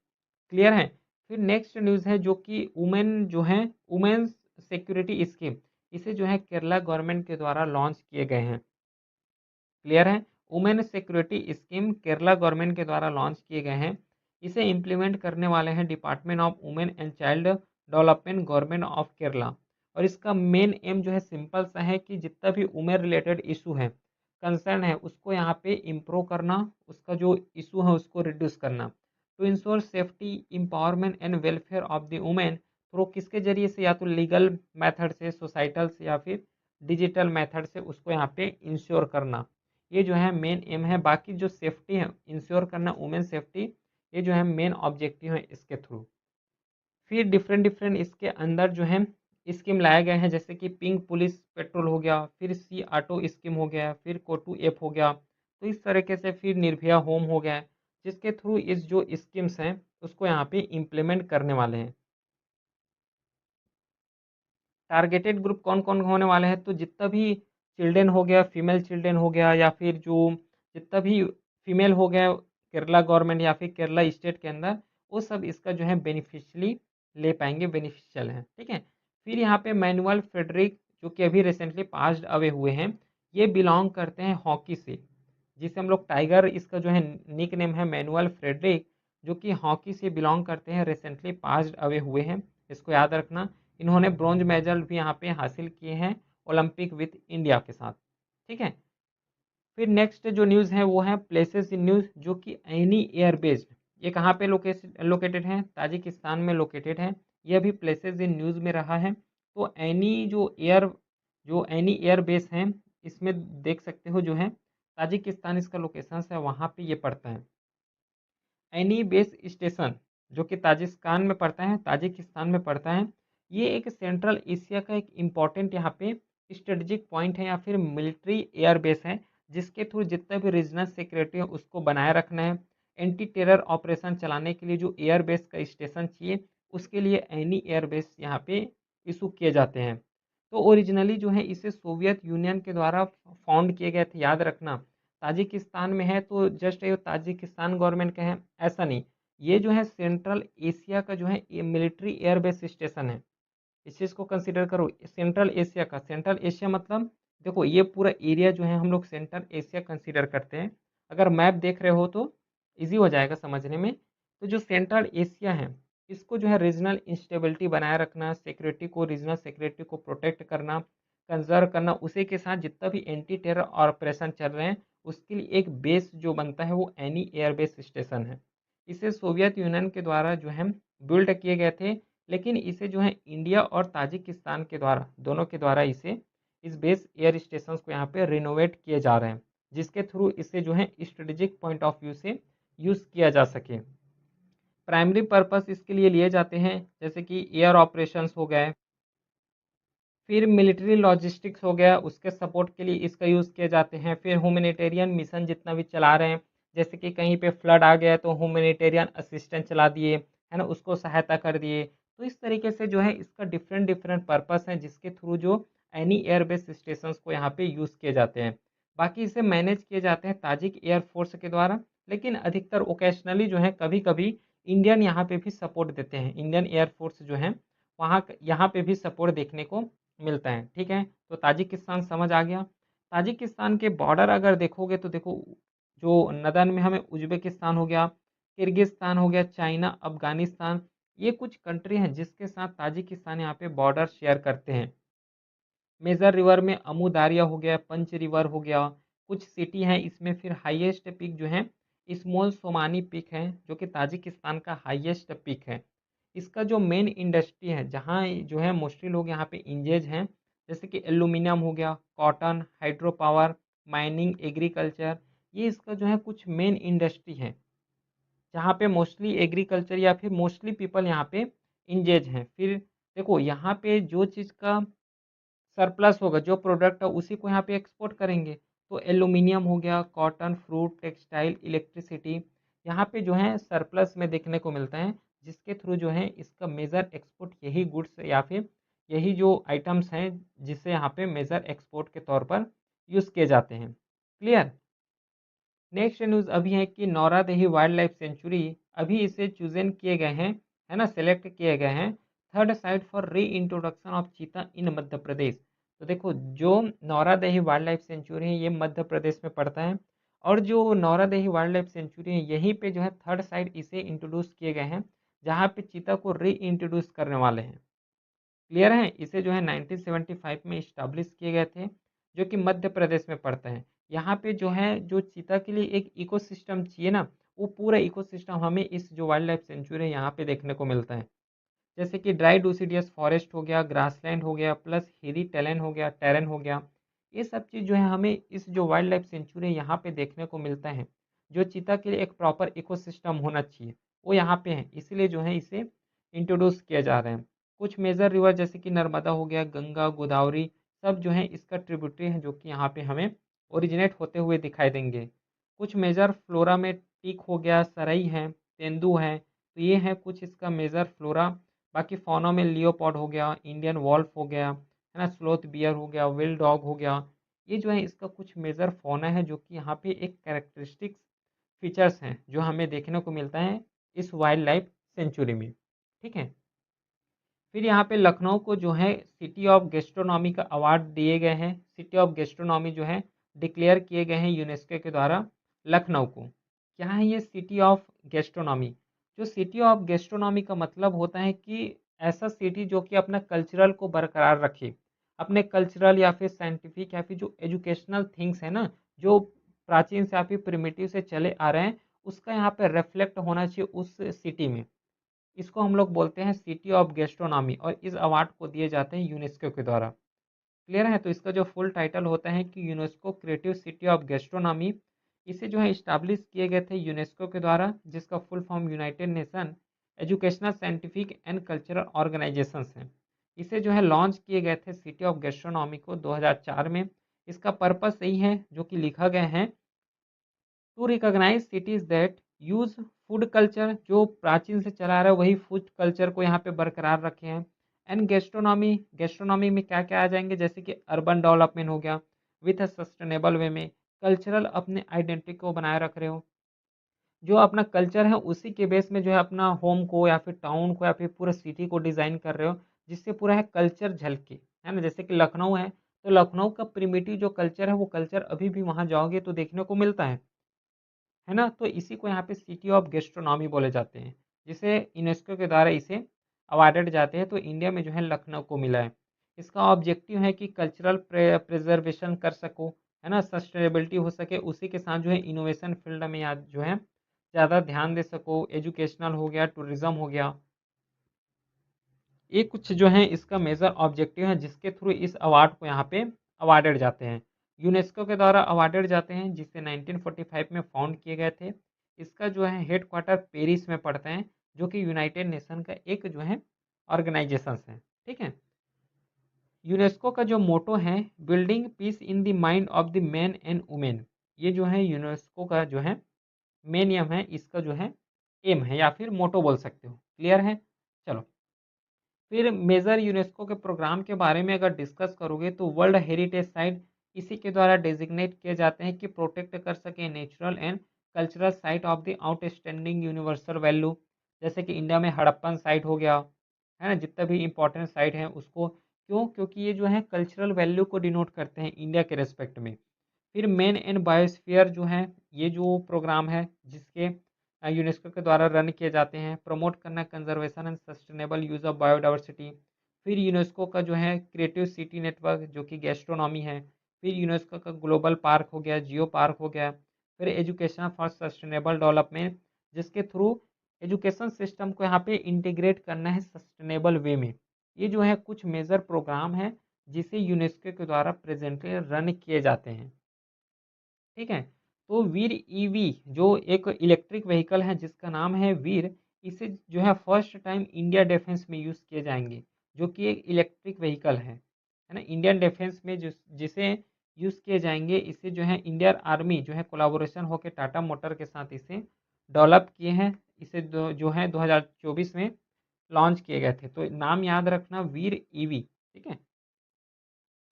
क्लियर है? फिर नेक्स्ट न्यूज़ है जो कि वुमेन जो है वुमेन्स सिक्योरिटी स्कीम, इसे जो है केरला गवर्नमेंट के द्वारा लॉन्च किए गए हैं। क्लियर है? Women security scheme Kerala government के द्वारा लॉन्च किए गए हैं। इसे इम्प्लीमेंट करने वाले हैं department of women and child development government of Kerala. और इसका मेन एम जो है सिंपल सा है कि जितना भी वुमेन रिलेटेड इशू है, कंसर्न है, उसको यहाँ पे इम्प्रूव करना, उसका जो इशू है उसको रिड्यूस करना, to ensure safety empowerment and welfare of the women through किसके जरिए से, या तो लीगल मेथड से, सोसाइटल से, या फिर डिजिटल मेथड से उसको यहाँ पे इंश्योर करना। ये जो है मेन एम है। बाकी जो सेफ्टी है इंश्योर करना, वुमेन सेफ्टी, ये जो है मेन ऑब्जेक्टिव है इसके थ्रू। फिर डिफरेंट डिफरेंट इसके अंदर जो है स्कीम लाए गए हैं, जैसे कि पिंक पुलिस पेट्रोल हो गया, फिर सी ऑटो स्कीम हो गया, फिर कोटू ऐप हो गया। तो इस तरीके से फिर निर्भया होम हो गया, जिसके थ्रू इस जो स्कीम्स हैं उसको यहाँ पे इम्प्लीमेंट करने वाले हैं। टारगेटेड ग्रुप कौन कौन होने वाले हैं, तो जितना भी चिल्ड्रेन हो गया, फीमेल चिल्ड्रेन हो गया, या फिर जो जितना भी फीमेल हो गया केरला गवर्नमेंट या फिर केरला स्टेट के अंदर, वो सब इसका जो है बेनिफिशियली ले पाएंगे, बेनिफिशियल है। ठीक है। फिर यहाँ पे मैनुअल फ्रेडरिक जो कि अभी रिसेंटली पास्ड अवे हुए हैं, ये बिलोंग करते हैं हॉकी से, जिसे हम लोग टाइगर, इसका जो है निक नेम है मैनुअल फ्रेडरिक, जो कि हॉकी से बिलोंग करते हैं, रिसेंटली पास्ड अवे हुए हैं, इसको याद रखना। इन्होंने ब्रॉन्ज मेडल भी यहाँ पे हासिल किए हैं ओलंपिक विथ इंडिया के साथ। ठीक है। फिर नेक्स्ट जो न्यूज़ है वो है प्लेसेस इन न्यूज़, जो कि एनी एयर बेस्ड, ये कहाँ पे लोकेटेड है, ताजिकिस्तान में लोकेटेड है। ये अभी प्लेसेस इन न्यूज़ में रहा है। तो जो एनी एयर बेस है, इसमें देख सकते हो जो है ताजिकिस्तान इसका लोकेशन है, वहाँ पे ये पड़ता है। एनी बेस स्टेशन जो कि ताजिकिस्तान में पड़ता है, ताजिकिस्तान में पड़ता है। ये एक सेंट्रल एशिया का एक इम्पॉर्टेंट यहाँ पे स्ट्रेटजिक पॉइंट है या फिर मिलिट्री एयर बेस है, जिसके थ्रू जितना भी रीजनल सिक्योरिटी है उसको बनाए रखना है। एंटी टेरर ऑपरेशन चलाने के लिए जो एयर बेस का स्टेशन चाहिए, उसके लिए एनी एयर बेस यहाँ पे इशू किए जाते हैं। तो ओरिजिनली जो है इसे सोवियत यूनियन के द्वारा फाउंड किए गए थे, याद रखना। ताजिकिस्तान में है तो जस्ट ये ताजिकिस्तान गवर्नमेंट का है, ऐसा नहीं। ये जो है सेंट्रल एशिया का जो है ये मिलिट्री एयरबेस स्टेशन है। इस चीज़ को कंसिडर करो, सेंट्रल एशिया का, सेंट्रल एशिया मतलब देखो ये पूरा एरिया जो है हम लोग सेंट्रल एशिया कंसिडर करते हैं। अगर मैप देख रहे हो तो इजी हो जाएगा समझने में। तो जो सेंट्रल एशिया है, इसको जो है रीजनल इंस्टेबिलिटी बनाए रखना, सिक्योरिटी को, रीजनल सिक्योरिटी को प्रोटेक्ट करना, कंजर्व करना, उसी के साथ जितना भी एंटी टेरर ऑपरेशन चल रहे हैं उसके लिए एक बेस जो बनता है वो एनी एयरबेस स्टेशन है। इसे सोवियत यूनियन के द्वारा जो है बिल्ड किए गए थे, लेकिन इसे जो है इंडिया और ताजिकिस्तान के द्वारा, दोनों के द्वारा इस बेस एयर स्टेशन को यहाँ पे रिनोवेट किए जा रहे हैं, जिसके थ्रू इसे जो है स्ट्रेटेजिक पॉइंट ऑफ व्यू से यूज़ किया जा सके। प्राइमरी पर्पस इसके लिए लिए जाते हैं जैसे कि एयर ऑपरेशंस हो गए, फिर मिलिट्री लॉजिस्टिक्स हो गया, उसके सपोर्ट के लिए इसका यूज़ किए जाते हैं। फिर ह्यूमैनिटेरियन मिशन जितना भी चला रहे हैं, जैसे कि कहीं पे फ्लड आ गया तो ह्यूमैनिटेरियन असिस्टेंस चला दिए, है ना, उसको सहायता कर दिए। तो इस तरीके से जो है इसका डिफरेंट डिफरेंट पर्पस है, जिसके थ्रू जो एनी एयरबेस स्टेशंस को यहाँ पे यूज़ किए जाते हैं। बाकी इसे मैनेज किए जाते हैं ताजिक एयरफोर्स के द्वारा, लेकिन अधिकतर ओकेशनली जो है कभी कभी इंडियन यहाँ पे भी सपोर्ट देते हैं, इंडियन एयरफोर्स जो है वहाँ यहाँ पे भी सपोर्ट देखने को मिलता है। ठीक है। तो ताजिकिस्तान समझ आ गया। ताजिकिस्तान के बॉर्डर अगर देखोगे तो देखो, जो नदन में हमें उज्बेकिस्तान हो गया, किर्गिस्तान हो गया, चाइना, अफगानिस्तान, ये कुछ कंट्री हैं जिसके साथ ताजिकिस्तान यहाँ पे बॉर्डर शेयर करते हैं। मेजर रिवर में अमू दारिया हो गया, पंच रिवर हो गया, कुछ सिटी हैं इसमें। फिर हाईएस्ट पीक जो है स्मॉल सोमानी पीक है, जो कि ताजिकिस्तान का हाईएस्ट पीक है। इसका जो मेन इंडस्ट्री है, जहाँ जो है मोस्टली लोग यहाँ पे इंगेज हैं, जैसे कि एल्यूमिनियम हो गया, cotton, hydro power, mining, agriculture, ये इसका जो है कुछ मेन इंडस्ट्री है, जहाँ पे मोस्टली एग्रीकल्चर या फिर मोस्टली पीपल यहाँ पे इंगेज हैं। फिर देखो यहाँ पे जो चीज़ का सरप्लस होगा, जो प्रोडक्ट है उसी को यहाँ पे एक्सपोर्ट करेंगे। तो एल्यूमिनियम हो गया, कॉटन, फ्रूट, टेक्सटाइल, इलेक्ट्रिसिटी, यहाँ पे जो है सरप्लस में देखने को मिलता है, जिसके थ्रू जो है इसका मेजर एक्सपोर्ट यही गुड्स या फिर यही जो आइटम्स हैं जिसे यहाँ पे मेजर एक्सपोर्ट के तौर पर यूज़ किए जाते हैं। क्लियर। नेक्स्ट न्यूज़ अभी है कि नौरादेही वाइल्ड लाइफ सेंचुरी, अभी इसे चूजन किए गए हैं, है ना, सेलेक्ट किए गए हैं थर्ड साइट फॉर री इंट्रोडक्शन ऑफ चीता इन मध्य प्रदेश। तो देखो जो नौरादेही वाइल्ड लाइफ सेंचुरी है ये मध्य प्रदेश में पड़ता है, और जो नौरादेही वाइल्ड लाइफ सेंचुरी है यहीं पे जो है थर्ड साइट इसे इंट्रोड्यूस किए गए हैं, जहाँ पे चीता को री इंट्रोड्यूस करने वाले हैं। क्लियर है। इसे जो है 1975 में इस्टाब्लिश किए गए थे, जो कि मध्य प्रदेश में पड़ता है। यहाँ पे जो है जो चीता के लिए एक इकोसिस्टम चाहिए ना, वो पूरा इकोसिस्टम हमें इस जो वाइल्ड लाइफ सेंचुरी है यहाँ पे देखने को मिलता है। जैसे कि ड्राई डूसिडियस फॉरेस्ट हो गया, ग्रासलैंड हो गया, प्लस हिली टेलन हो गया, टेरन हो गया, ये सब चीज़ जो है हमें इस जो वाइल्ड लाइफ सेंचुरी है यहाँ पे देखने को मिलता है। जो चीता के लिए एक प्रॉपर इकोसिस्टम होना चाहिए वो यहाँ पे है, इसीलिए जो है इसे इंट्रोड्यूस किया जा रहा है। कुछ मेजर रिवर जैसे कि नर्मदा हो गया, गंगा, गोदावरी, सब जो है इसका ट्रिब्यूटरी है, जो कि यहाँ पे हमें ओरिजिनेट होते हुए दिखाई देंगे। कुछ मेजर फ्लोरा में टीक हो गया, सरई है, तेंदू है, तो ये है कुछ इसका मेजर फ्लोरा। बाकी फौना में लियोपॉड हो गया, इंडियन वॉल्फ हो गया, है ना, स्लोथ बियर हो गया, विल डॉग हो गया, ये जो है इसका कुछ मेजर फौना है, जो कि यहाँ पे एक कैरेक्टरिस्टिक्स फीचर्स हैं जो हमें देखने को मिलता है इस वाइल्ड लाइफ सेंचुरी में। ठीक है, फिर यहाँ पे लखनऊ को जो है सिटी ऑफ गेस्ट्रोनॉमी का अवार्ड दिए गए हैं। सिटी ऑफ गेस्ट्रोनॉमी जो है डिक्लेयर किए गए हैं यूनेस्को के द्वारा लखनऊ को। क्या है ये सिटी ऑफ गेस्ट्रोनॉमी? जो सिटी ऑफ गेस्ट्रोनॉमी का मतलब होता है कि ऐसा सिटी जो कि अपना कल्चरल को बरकरार रखे, अपने कल्चरल या फिर साइंटिफिक या फिर जो एजुकेशनल थिंग्स है ना, जो प्राचीन से या फिर प्रिमिटिव से चले आ रहे हैं, उसका यहाँ पे रिफ्लेक्ट होना चाहिए उस सिटी में। इसको हम लोग बोलते हैं सिटी ऑफ गेस्ट्रोनॉमी, और इस अवार्ड को दिए जाते हैं यूनेस्को के द्वारा। क्लियर है? तो इसका जो फुल टाइटल होता है कि UNESCO creative city of gastronomy. इसे जो है इस्टेब्लिश किए गए थे यूनेस्को के द्वारा, जिसका full form United nation educational scientific and cultural organisations है। इसे जो है लॉन्च किए गए थे सिटी ऑफ गेस्ट्रोनॉमी को 2004 में। इसका पर्पस यही है जो कि लिखा गया है, to recognise cities that use food culture, जो प्राचीन से चला आ रहा है वही फूड कल्चर को यहाँ पे बरकरार रखे हैं। एंड गेस्ट्रोनॉमी, गेस्ट्रोनॉमी में क्या क्या आ जाएंगे, जैसे कि अर्बन डेवलपमेंट हो गया विथ अ सस्टेनेबल वे में, कल्चरल अपने आइडेंटिटी को बनाए रख रहे हो, जो अपना कल्चर है उसी के बेस में जो है अपना होम को या फिर टाउन को या फिर पूरा सिटी को डिज़ाइन कर रहे हो, जिससे पूरा है कल्चर झलके, है ना। जैसे कि लखनऊ है, तो लखनऊ का प्रिमिटिव जो कल्चर है वो कल्चर अभी भी वहाँ जाओगे तो देखने को मिलता है ना। तो इसी को यहाँ पे सिटी ऑफ गेस्ट्रोनॉमी बोले जाते हैं, जिसे यूनेस्को के द्वारा इसे अवार्डेड जाते हैं। तो इंडिया में जो है लखनऊ को मिला है। इसका ऑब्जेक्टिव है कि कल्चरल प्रिजर्वेशन कर सको, है ना, सस्टेनेबिलिटी हो सके, उसी के साथ जो है इनोवेशन फील्ड में या जो है ज़्यादा ध्यान दे सको, एजुकेशनल हो गया, टूरिज्म हो गया। ये कुछ जो है इसका मेजर ऑब्जेक्टिव है जिसके थ्रू इस अवार्ड को यहाँ पे अवार्डेड जाते हैं, यूनेस्को के द्वारा अवार्डेड जाते हैं, जिसे 1945 में फाउंड किए गए थे। इसका जो है हेड क्वार्टर पेरिस में पड़ता है, जो कि यूनाइटेड नेशन का एक जो है ऑर्गेनाइजेशन है। ठीक है, यूनेस्को का जो मोटो है, building peace in the mind of the man and women, ये जो है यूनेस्को का जो है मेन एम है, इसका जो है एम है या फिर मोटो बोल सकते हो। क्लियर है? चलो, फिर मेजर यूनेस्को के प्रोग्राम के बारे में अगर डिस्कस करोगे तो वर्ल्ड हेरिटेज साइट इसी के द्वारा डेजिग्नेट किए जाते हैं कि प्रोटेक्ट कर सके natural and cultural site of the outstanding universal value. जैसे कि इंडिया में हड़प्पन साइट हो गया, है ना, जितना भी इंपॉर्टेंट साइट है उसको, क्यों? क्योंकि ये जो है कल्चरल वैल्यू को डिनोट करते हैं इंडिया के रेस्पेक्ट में। फिर मेन एंड बायोस्फीयर जो है, ये जो प्रोग्राम है जिसके यूनेस्को के द्वारा रन किए जाते हैं, प्रमोट करना conservation and sustainable use of biodiversity. फिर यूनेस्को का जो है क्रिएटिव सिटी नेटवर्क जो कि गैस्ट्रोनॉमी है। फिर यूनेस्को का ग्लोबल पार्क हो गया, जियो पार्क हो गया। फिर एजुकेशन फॉर सस्टेनेबल डेवलपमेंट, जिसके थ्रू एजुकेशन सिस्टम को यहाँ पे इंटीग्रेट करना है सस्टेनेबल वे में। ये जो है कुछ मेजर प्रोग्राम है जिसे यूनेस्को के द्वारा प्रेजेंटली रन किए जाते हैं। ठीक है, तो वीर ईवी जो एक इलेक्ट्रिक व्हीकल है जिसका नाम है वीर, इसे जो है फर्स्ट टाइम इंडिया डिफेंस में यूज़ किए जाएंगे, जो कि एक इलेक्ट्रिक व्हीकल है ना, इंडियन डिफेंस में जिसे यूज़ किए जाएंगे। इसे जो है इंडियन आर्मी जो है कोलाबोरेशन होकर टाटा मोटर के साथ इसे डेवलप किए हैं। इसे जो है 2024 में लॉन्च किए गए थे। तो नाम याद रखना, वीर ईवी। ठीक है,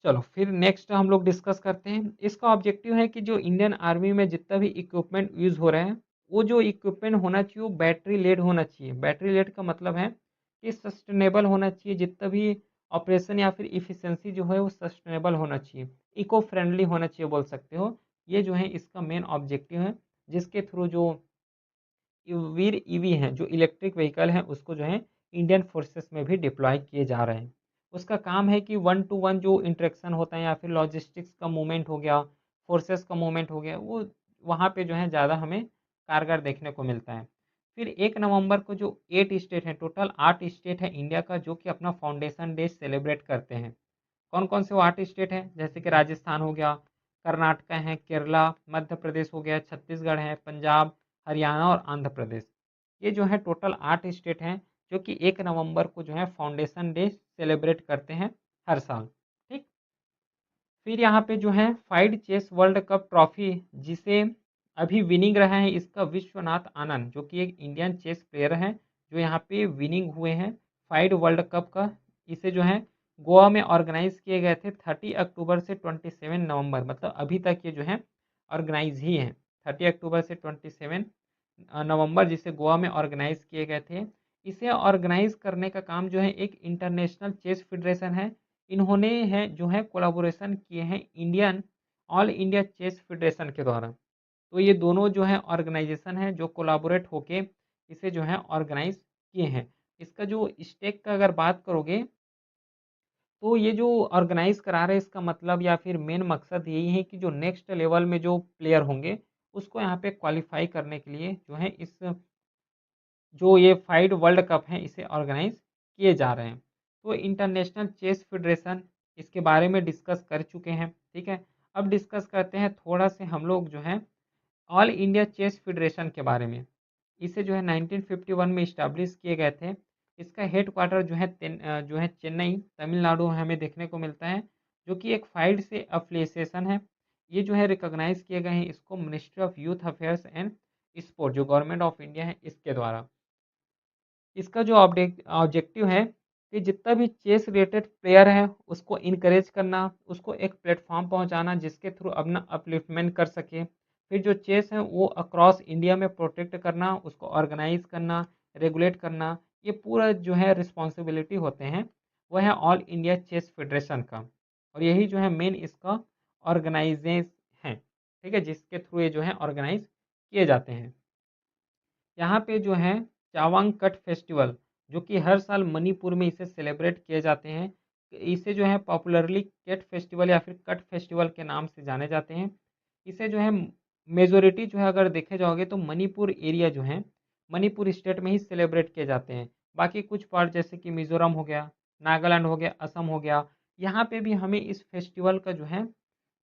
चलो फिर नेक्स्ट हम लोग डिस्कस करते हैं। इसका ऑब्जेक्टिव है कि जो इंडियन आर्मी में जितना भी इक्विपमेंट यूज़ हो रहा है, वो जो इक्विपमेंट होना चाहिए वो बैटरी लेड होना चाहिए। बैटरी लेड का मतलब है कि सस्टेनेबल होना चाहिए, जितना भी ऑपरेशन या फिर इफिशिएंसी जो है वो सस्टेनेबल होना चाहिए, इको फ्रेंडली होना चाहिए बोल सकते हो। ये जो है इसका मेन ऑब्जेक्टिव है, जिसके थ्रू जो वीर ईवी हैं जो इलेक्ट्रिक व्हीकल हैं उसको जो है इंडियन फोर्सेस में भी डिप्लॉय किए जा रहे हैं। उसका काम है कि 1 to 1 जो इंटरेक्शन होता है या फिर लॉजिस्टिक्स का मूवमेंट हो गया, फोर्सेस का मूवमेंट हो गया, वो वहाँ पे जो है ज़्यादा हमें कारगर देखने को मिलता है। फिर 1 नवंबर को जो 8 स्टेट हैं, टोटल 8 स्टेट है इंडिया का, जो कि अपना फाउंडेशन डे सेलिब्रेट करते हैं। कौन कौन से वो 8 स्टेट हैं? जैसे कि राजस्थान हो गया, कर्नाटका है, केरला, मध्य प्रदेश हो गया, छत्तीसगढ़ है, पंजाब, हरियाणा और आंध्र प्रदेश। ये जो है टोटल 8 स्टेट हैं जो कि 1 नवंबर को जो है फाउंडेशन डे सेलिब्रेट करते हैं हर साल। ठीक, फिर यहाँ पे जो है FIDE chess world cup trophy, जिसे अभी विनिंग रहा है इसका विश्वनाथ आनंद, जो कि एक इंडियन चेस प्लेयर है जो यहाँ पे विनिंग हुए हैं फाइड वर्ल्ड कप का। इसे जो है गोवा में ऑर्गेनाइज किए गए थे 30 अक्टूबर से 27 नवंबर, मतलब अभी तक ये जो है ऑर्गेनाइज ही हैं। 30 अक्टूबर से 27 नवंबर जिसे गोवा में ऑर्गेनाइज किए गए थे। इसे ऑर्गेनाइज करने का काम जो है एक इंटरनेशनल चेस फेडरेशन है, इन्होंने है जो है कोलाबोरेशन किए हैं Indian all India chess federation के द्वारा। तो ये दोनों जो है ऑर्गेनाइजेशन है जो कोलाबोरेट होके इसे जो है ऑर्गेनाइज किए हैं। इसका जो स्टेक का अगर बात करोगे तो ये जो ऑर्गेनाइज करा रहे हैं इसका मतलब या फिर मेन मकसद यही है कि जो नेक्स्ट लेवल में जो प्लेयर होंगे उसको यहाँ पे क्वालिफाई करने के लिए जो है इस जो ये फाइड वर्ल्ड कप है इसे ऑर्गेनाइज किए जा रहे हैं। तो इंटरनेशनल चेस फेडरेशन इसके बारे में डिस्कस कर चुके हैं, ठीक है। अब डिस्कस करते हैं थोड़ा से हम लोग जो है ऑल इंडिया चेस फेडरेशन के बारे में। इसे जो है 1951 में इस्टेब्लिश किए गए थे। इसका हेड क्वार्टर जो है चेन्नई तमिलनाडु में हमें देखने को मिलता है, जो कि एक फाइड से एफिलिएशन है। ये जो है रिकॉग्नाइज किए गए हैं इसको ministry of youth affairs and sport जो गवर्नमेंट ऑफ इंडिया है इसके द्वारा। इसका जो ऑब्जेक्टिव है कि जितना भी चेस रिलेटेड प्लेयर है उसको इनकरेज करना, उसको एक प्लेटफॉर्म पहुंचाना जिसके थ्रू अपना अपलिफ्टमेंट कर सके। फिर जो चेस है वो अक्रॉस इंडिया में प्रोटेक्ट करना, उसको ऑर्गेनाइज करना, रेगुलेट करना, ये पूरा जो है रिस्पॉन्सिबिलिटी होते हैं वह है ऑल इंडिया चेस फेडरेशन का। और यही जो है मेन इसका ऑर्गेनाइजेस हैं, ठीक है, जिसके थ्रू ये जो है ऑर्गेनाइज किए जाते हैं। यहाँ पे जो है चावांग कट फेस्टिवल जो कि हर साल मणिपुर में इसे सेलिब्रेट किए जाते हैं। इसे जो है पॉपुलरली केट फेस्टिवल या फिर कट फेस्टिवल के नाम से जाने जाते हैं। इसे जो है मेजोरिटी जो है अगर देखे जाओगे तो मणिपुर एरिया जो है मणिपुर स्टेट में ही सेलिब्रेट किए जाते हैं। बाकी कुछ पार्ट जैसे कि मिजोरम हो गया, नागालैंड हो गया, असम हो गया, यहाँ पे भी हमें इस फेस्टिवल का जो है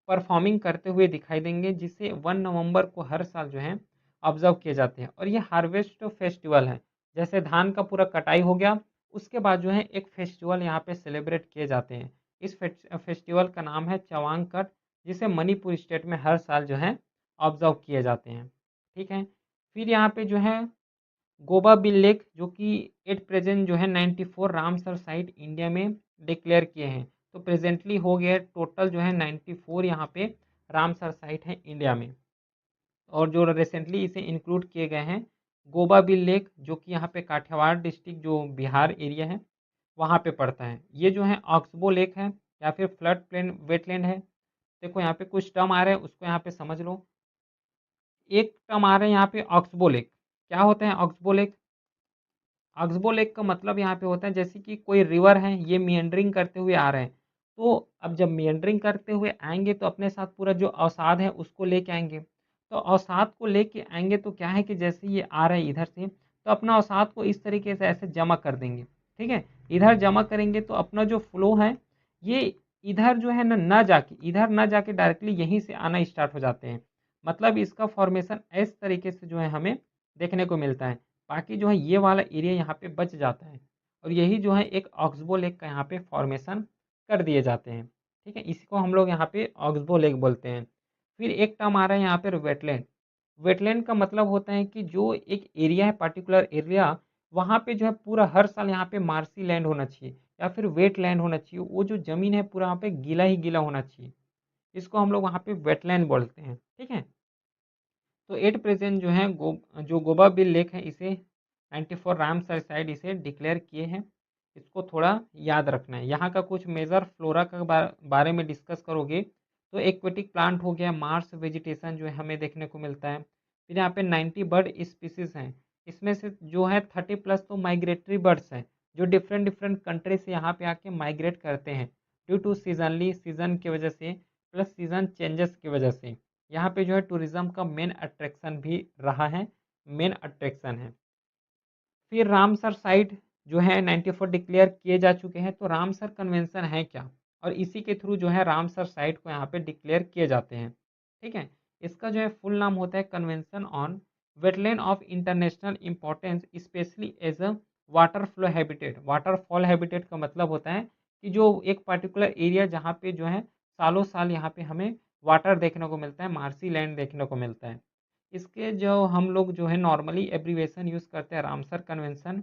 परफॉर्मिंग करते हुए दिखाई देंगे, जिसे 1 नवंबर को हर साल जो है ऑब्जर्व किए जाते हैं। और ये हार्वेस्ट फेस्टिवल है, जैसे धान का पूरा कटाई हो गया उसके बाद जो है एक फेस्टिवल यहाँ पे सेलिब्रेट किए जाते हैं। इस फेस्टिवल का नाम है चवांग कट, जिसे मणिपुर स्टेट में हर साल जो है ऑब्जर्व किए जाते हैं, ठीक है। फिर यहाँ पे जो है गोबा बिल लेक जो कि एट प्रेजेंट जो है 94 रामसर साइट इंडिया में डिक्लेयर किए हैं। तो प्रेजेंटली हो गया टोटल जो है 94 यहाँ पे रामसर साइट है इंडिया में। और जो रिसेंटली इसे इंक्लूड किए गए हैं गोबा बिल लेक जो कि यहाँ पे काठियावाड़ डिस्ट्रिक्ट जो बिहार एरिया है वहाँ पे पड़ता है। ये जो है ऑक्सबो लेक है या फिर फ्लड प्लेन वेटलैंड है। देखो यहाँ पे कुछ टर्म आ रहे हैं उसको यहाँ पे समझ लो। एक टर्म आ रहा है यहाँ पे ऑक्सबो लेक। क्या होता है ऑक्सबो लेक? ऑक्सबो लेक का मतलब यहाँ पे होता है जैसे कि कोई रिवर है, ये मियंडरिंग करते हुए आ रहे हैं। तो अब जब मियंडरिंग करते हुए आएंगे तो अपने साथ पूरा जो अवसाद है उसको लेके आएंगे। तो अवसाद को लेके आएंगे तो क्या है कि जैसे ये आ रहे हैं इधर से तो अपना अवसाद को इस तरीके से ऐसे जमा कर देंगे, ठीक है। इधर जमा करेंगे तो अपना जो फ्लो है ये इधर जो है ना ना जाके इधर ना जाके डायरेक्टली यहीं से आना स्टार्ट हो जाते हैं। मतलब इसका फॉर्मेशन इस तरीके से जो है हमें देखने को मिलता है। बाकी जो है ये वाला एरिया यहाँ पे बच जाता है और यही जो है एक ऑक्सबो लेक का यहाँ पे फॉर्मेशन कर दिए जाते हैं, ठीक है। इसी को हम लोग यहाँ पे ऑक्सबो लेक बोलते हैं। फिर एक टर्म आ रहा है यहाँ पे वेटलैंड। वेटलैंड का मतलब होता है कि जो एक एरिया है पर्टिकुलर एरिया वहाँ पे जो है पूरा हर साल यहाँ पे मार्सी लैंड होना चाहिए या फिर वेट लैंड होना चाहिए, वो जो ज़मीन है पूरा यहाँ पे गीला ही गीला होना चाहिए। इसको हम लोग वहाँ पे वेटलैंड बोलते हैं, ठीक है। तो एट प्रेजेंट जो है जो गोबा बिल लेक है इसे 94 रामसर साइड इसे डिक्लेयर किए हैं। इसको थोड़ा याद रखना है। यहाँ का कुछ मेजर फ्लोरा का बारे में डिस्कस करोगे तो एक्वेटिक प्लांट हो गया, मार्स वेजिटेशन जो है हमें देखने को मिलता है। फिर यहाँ पे 90 बर्ड स्पीसीज हैं, इसमें से जो है 30 प्लस तो माइग्रेटरी बर्ड्स हैं जो डिफरेंट डिफरेंट कंट्री से यहाँ पे आके माइग्रेट करते हैं ड्यू टू सीजनली सीजन की वजह से प्लस सीजन चेंजेस की वजह से। यहाँ पे जो है टूरिज्म का मेन अट्रैक्शन भी रहा है, मेन अट्रैक्शन है। फिर रामसर साइट जो है 94 डिक्लेयर किए जा चुके हैं। तो रामसर कन्वेंशन है क्या, और इसी के थ्रू जो है रामसर साइट को यहाँ पे डिक्लेयर किए जाते हैं, ठीक है। इसका जो है फुल नाम होता है convention on wetland of international importance specially as a water flow habitat. Waterfall habitat का मतलब होता है कि जो एक पर्टिकुलर एरिया जहाँ पे जो है सालों साल यहाँ पे हमें वाटर देखने को मिलता है, मार्सी लैंड देखने को मिलता है। इसके जो हम लोग जो है नॉर्मली एब्रीवेशन यूज़ करते हैं रामसर कन्वेंशन।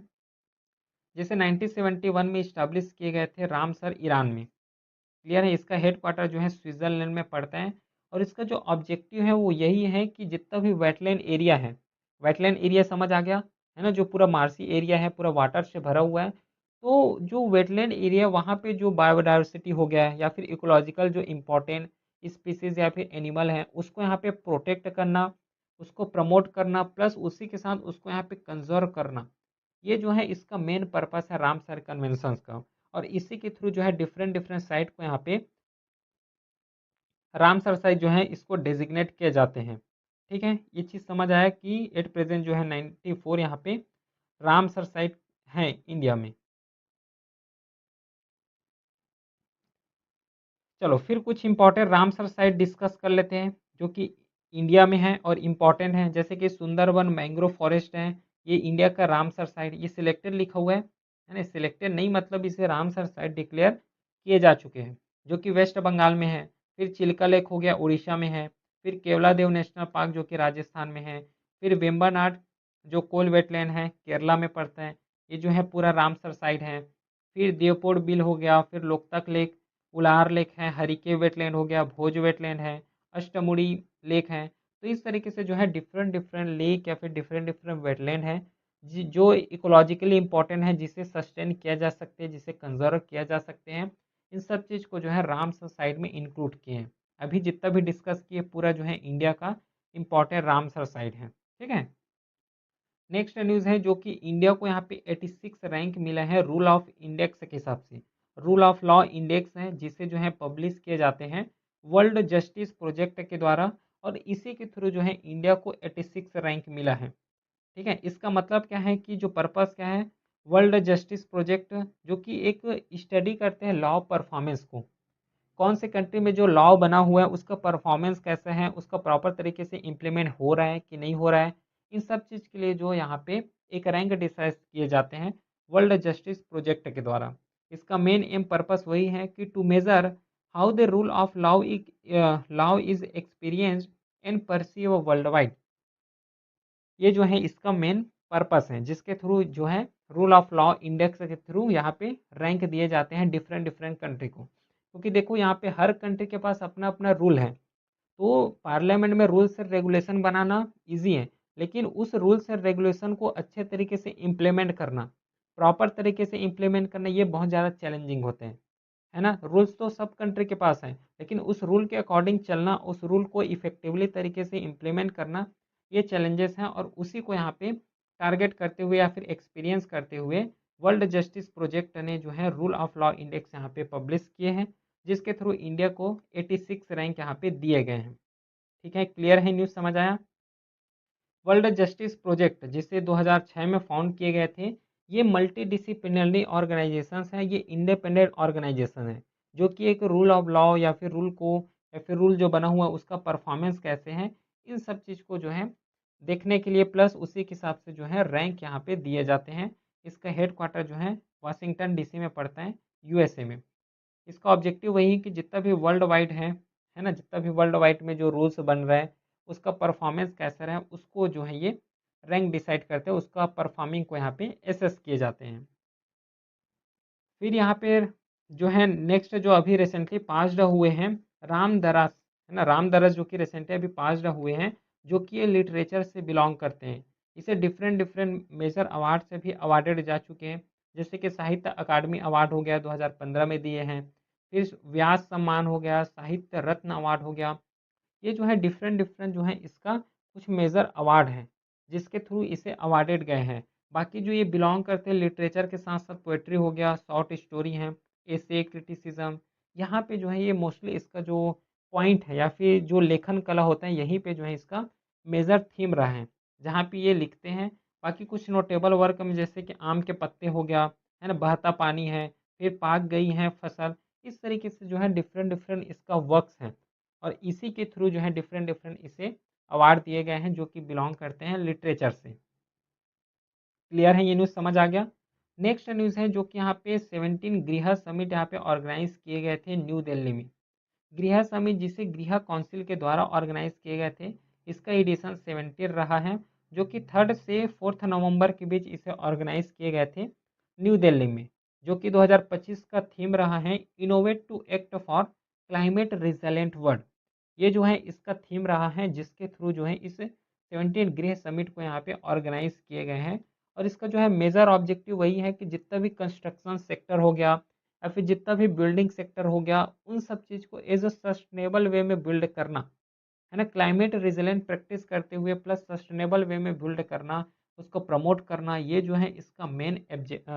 जैसे 1971 में इस्टेब्लिश किए गए थे रामसर ईरान में। क्लियर है, इसका हेडक्वार्टर जो है स्विट्जरलैंड में पड़ता है और इसका जो ऑब्जेक्टिव है वो यही है कि जितना भी वेटलैंड एरिया है, वेटलैंड एरिया समझ आ गया है ना, जो पूरा मार्सी एरिया है पूरा वाटर से भरा हुआ है, तो जो वेटलैंड एरिया वहाँ पे जो बायोडाइवर्सिटी हो गया है या फिर इकोलॉजिकल जो इम्पोर्टेंट स्पीसीज या फिर एनिमल है उसको यहाँ पे प्रोटेक्ट करना, उसको प्रमोट करना, प्लस उसी के साथ उसको यहाँ पे कंजर्व करना, ये जो है इसका मेन पर्पस है रामसर कन्वेंशंस का। और इसी के थ्रू जो है डिफरेंट डिफरेंट साइट को यहाँ पे रामसर साइट जो है इसको डेजिग्नेट किए जाते हैं। ठीक है, ये चीज़ समझ आया कि एट प्रेजेंट जो है 94 यहाँ पे रामसर साइट है इंडिया में। चलो फिर कुछ इंपॉर्टेंट रामसर साइट डिस्कस कर लेते हैं जो कि इंडिया में है और इम्पॉर्टेंट है, जैसे कि सुंदरबन मैंग्रोव फॉरेस्ट है, ये इंडिया का रामसर साइट, ये सिलेक्टेड लिखा हुआ है ना, सिलेक्टेड नहीं मतलब इसे रामसर साइट डिक्लेयर किए जा चुके हैं, जो कि वेस्ट बंगाल में है। फिर चिल्का लेक हो गया उड़ीसा में है, फिर केवलादेव नेशनल पार्क जो कि राजस्थान में है, फिर वेम्बनाड जो कोल वेटलैंड है केरला में पड़ता है, ये जो है पूरा रामसर साइट है। फिर देवपुर बिल हो गया, फिर लोकतक लेक, उलार लेक है, हरिके वेटलैंड हो गया, भोज वेटलैंड है, अष्टमुड़ी लेक है। तो इस तरीके से जो है डिफरेंट डिफरेंट लेक या फिर डिफरेंट डिफरेंट वेटलैंड है जो इकोलॉजिकली इंपॉर्टेंट है, जिसे सस्टेन किया जा सकते हैं, जिसे कंजर्व किया जा सकते हैं, इन सब चीज़ को जो है रामसर साइट में इंक्लूड किए हैं। अभी जितना भी डिस्कस किए पूरा जो है इंडिया का इम्पॉर्टेंट रामसर साइट है। ठीक है, नेक्स्ट न्यूज़ है जो कि इंडिया को यहाँ पे 86 रैंक मिला है रूल ऑफ इंडेक्स के हिसाब से। रूल ऑफ लॉ इंडेक्स है जिसे जो है पब्लिश किए जाते हैं वर्ल्ड जस्टिस प्रोजेक्ट के द्वारा, और इसी के थ्रू जो है इंडिया को 86 रैंक मिला है। ठीक है, इसका मतलब क्या है कि जो पर्पस क्या है, वर्ल्ड जस्टिस प्रोजेक्ट जो कि एक स्टडी करते हैं लॉ परफॉर्मेंस को, कौन से कंट्री में जो लॉ बना हुआ है उसका परफॉर्मेंस कैसा है, उसका प्रॉपर तरीके से इम्प्लीमेंट हो रहा है कि नहीं हो रहा है, इन सब चीज़ के लिए जो यहाँ पे एक रैंक डिसाइड किए जाते हैं वर्ल्ड जस्टिस प्रोजेक्ट के द्वारा। इसका मेन एम पर्पस वही है कि to measure how the rule of law is experienced and perceive worldwide. ये जो है इसका मेन पर्पस है जिसके थ्रू जो है रूल ऑफ लॉ इंडेक्स के थ्रू यहाँ पे रैंक दिए जाते हैं डिफरेंट डिफरेंट कंट्री को, क्योंकि देखो यहाँ पे हर कंट्री के पास अपना अपना रूल है। तो पार्लियामेंट में rules and regulation banana easy है, लेकिन उस रूल्स एंड रेगुलेशन को अच्छे तरीके से इम्प्लीमेंट करना, प्रॉपर तरीके से इम्प्लीमेंट करना, ये बहुत ज़्यादा चैलेंजिंग होते हैं, है ना। रूल्स तो सब कंट्री के पास है, लेकिन उस रूल के अकॉर्डिंग चलना, उस रूल को इफेक्टिवली तरीके से इम्प्लीमेंट करना, ये चैलेंजेस हैं। और उसी को यहाँ पे टारगेट करते हुए या फिर एक्सपीरियंस करते हुए वर्ल्ड जस्टिस प्रोजेक्ट ने जो है रूल ऑफ लॉ इंडेक्स यहाँ पे पब्लिश किए हैं, जिसके थ्रू इंडिया को 86 रैंक यहाँ पे दिए गए हैं। ठीक है, क्लियर है, न्यूज़ समझ आया। वर्ल्ड जस्टिस प्रोजेक्ट जिसे 2006 में फाउंड किए गए थे, ये मल्टी डिसिप्लिनरी ऑर्गेनाइजेशंस हैं, ये इंडिपेंडेंट ऑर्गेनाइजेशन है जो कि एक रूल ऑफ लॉ या फिर रूल को या फिर रूल जो बना हुआ है उसका परफॉर्मेंस कैसे है, इन सब चीज़ को जो है देखने के लिए, प्लस उसी के हिसाब से जो है रैंक यहाँ पे दिए जाते हैं। इसका हेडक्वार्टर जो है वाशिंगटन डीसी में पड़ता है, यूएसए में। इसका ऑब्जेक्टिव वही है कि जितना भी वर्ल्ड वाइड है ना, जितना भी वर्ल्ड वाइड में जो रूल्स बन रहा है उसका परफॉर्मेंस कैसा रहा है उसको जो है ये रैंक डिसाइड करते हैं, उसका परफॉर्मिंग को यहाँ पे एसेस किए जाते हैं। फिर यहाँ पे जो है नेक्स्ट जो अभी रिसेंटली पास्ड हुए हैं रामदरस, है ना, रामदरस जो कि रिसेंटली अभी पास्ड हुए हैं, जो कि ये लिटरेचर से बिलोंग करते हैं। इसे डिफरेंट डिफरेंट मेजर अवार्ड से भी अवार्डेड जा चुके हैं, जैसे कि साहित्य अकादमी अवार्ड हो गया 2015 में दिए हैं, फिर व्यास सम्मान हो गया, साहित्य रत्न अवार्ड हो गया। ये जो है डिफरेंट डिफरेंट जो है इसका कुछ मेजर अवार्ड हैं जिसके थ्रू इसे अवार्डेड गए हैं। बाकी जो ये बिलोंग करते हैं लिटरेचर के साथ साथ पोएट्री हो गया, शॉर्ट स्टोरी है, एसे, क्रिटिसिज्म, यहाँ पे जो है ये मोस्टली इसका जो पॉइंट है या फिर जो लेखन कला होता है यहीं पे जो है इसका मेजर थीम रहा है जहाँ पे ये लिखते हैं। बाकी कुछ नोटेबल वर्क में जैसे कि आम के पत्ते हो गया, है ना, बहता पानी है, फिर पाक गई है फसल, इस तरीके से जो है डिफरेंट डिफरेंट इसका वर्क्स हैं, और इसी के थ्रू जो है डिफरेंट डिफरेंट इसे अवार्ड दिए गए हैं जो कि बिलोंग करते हैं लिटरेचर से। क्लियर है, ये न्यूज़ समझ आ गया। नेक्स्ट न्यूज़ है जो कि यहाँ पे 17 गृह समिट यहाँ पे ऑर्गेनाइज किए गए थे न्यू दिल्ली में। गृह समिट जिसे गृह काउंसिल के द्वारा ऑर्गेनाइज किए गए थे, इसका एडिशन 17 रहा है, जो कि 3 से 4 नवंबर के बीच इसे ऑर्गेनाइज किए गए थे। न्यू दिल्ली में, जो कि 2025 का थीम रहा है innovate to act for climate resilient world. ये जो है इसका थीम रहा है, जिसके थ्रू जो है इस 17 गृह समिट को यहाँ पे ऑर्गेनाइज किए गए हैं। और इसका जो है मेजर ऑब्जेक्टिव वही है कि जितना भी कंस्ट्रक्शन सेक्टर हो गया या फिर जितना भी बिल्डिंग सेक्टर हो गया, उन सब चीज़ को एज अ सस्टेनेबल वे में बिल्ड करना, है ना, क्लाइमेट रिजिलेंट प्रैक्टिस करते हुए प्लस सस्टेनेबल वे में बिल्ड करना, उसको प्रमोट करना, ये जो है इसका मेन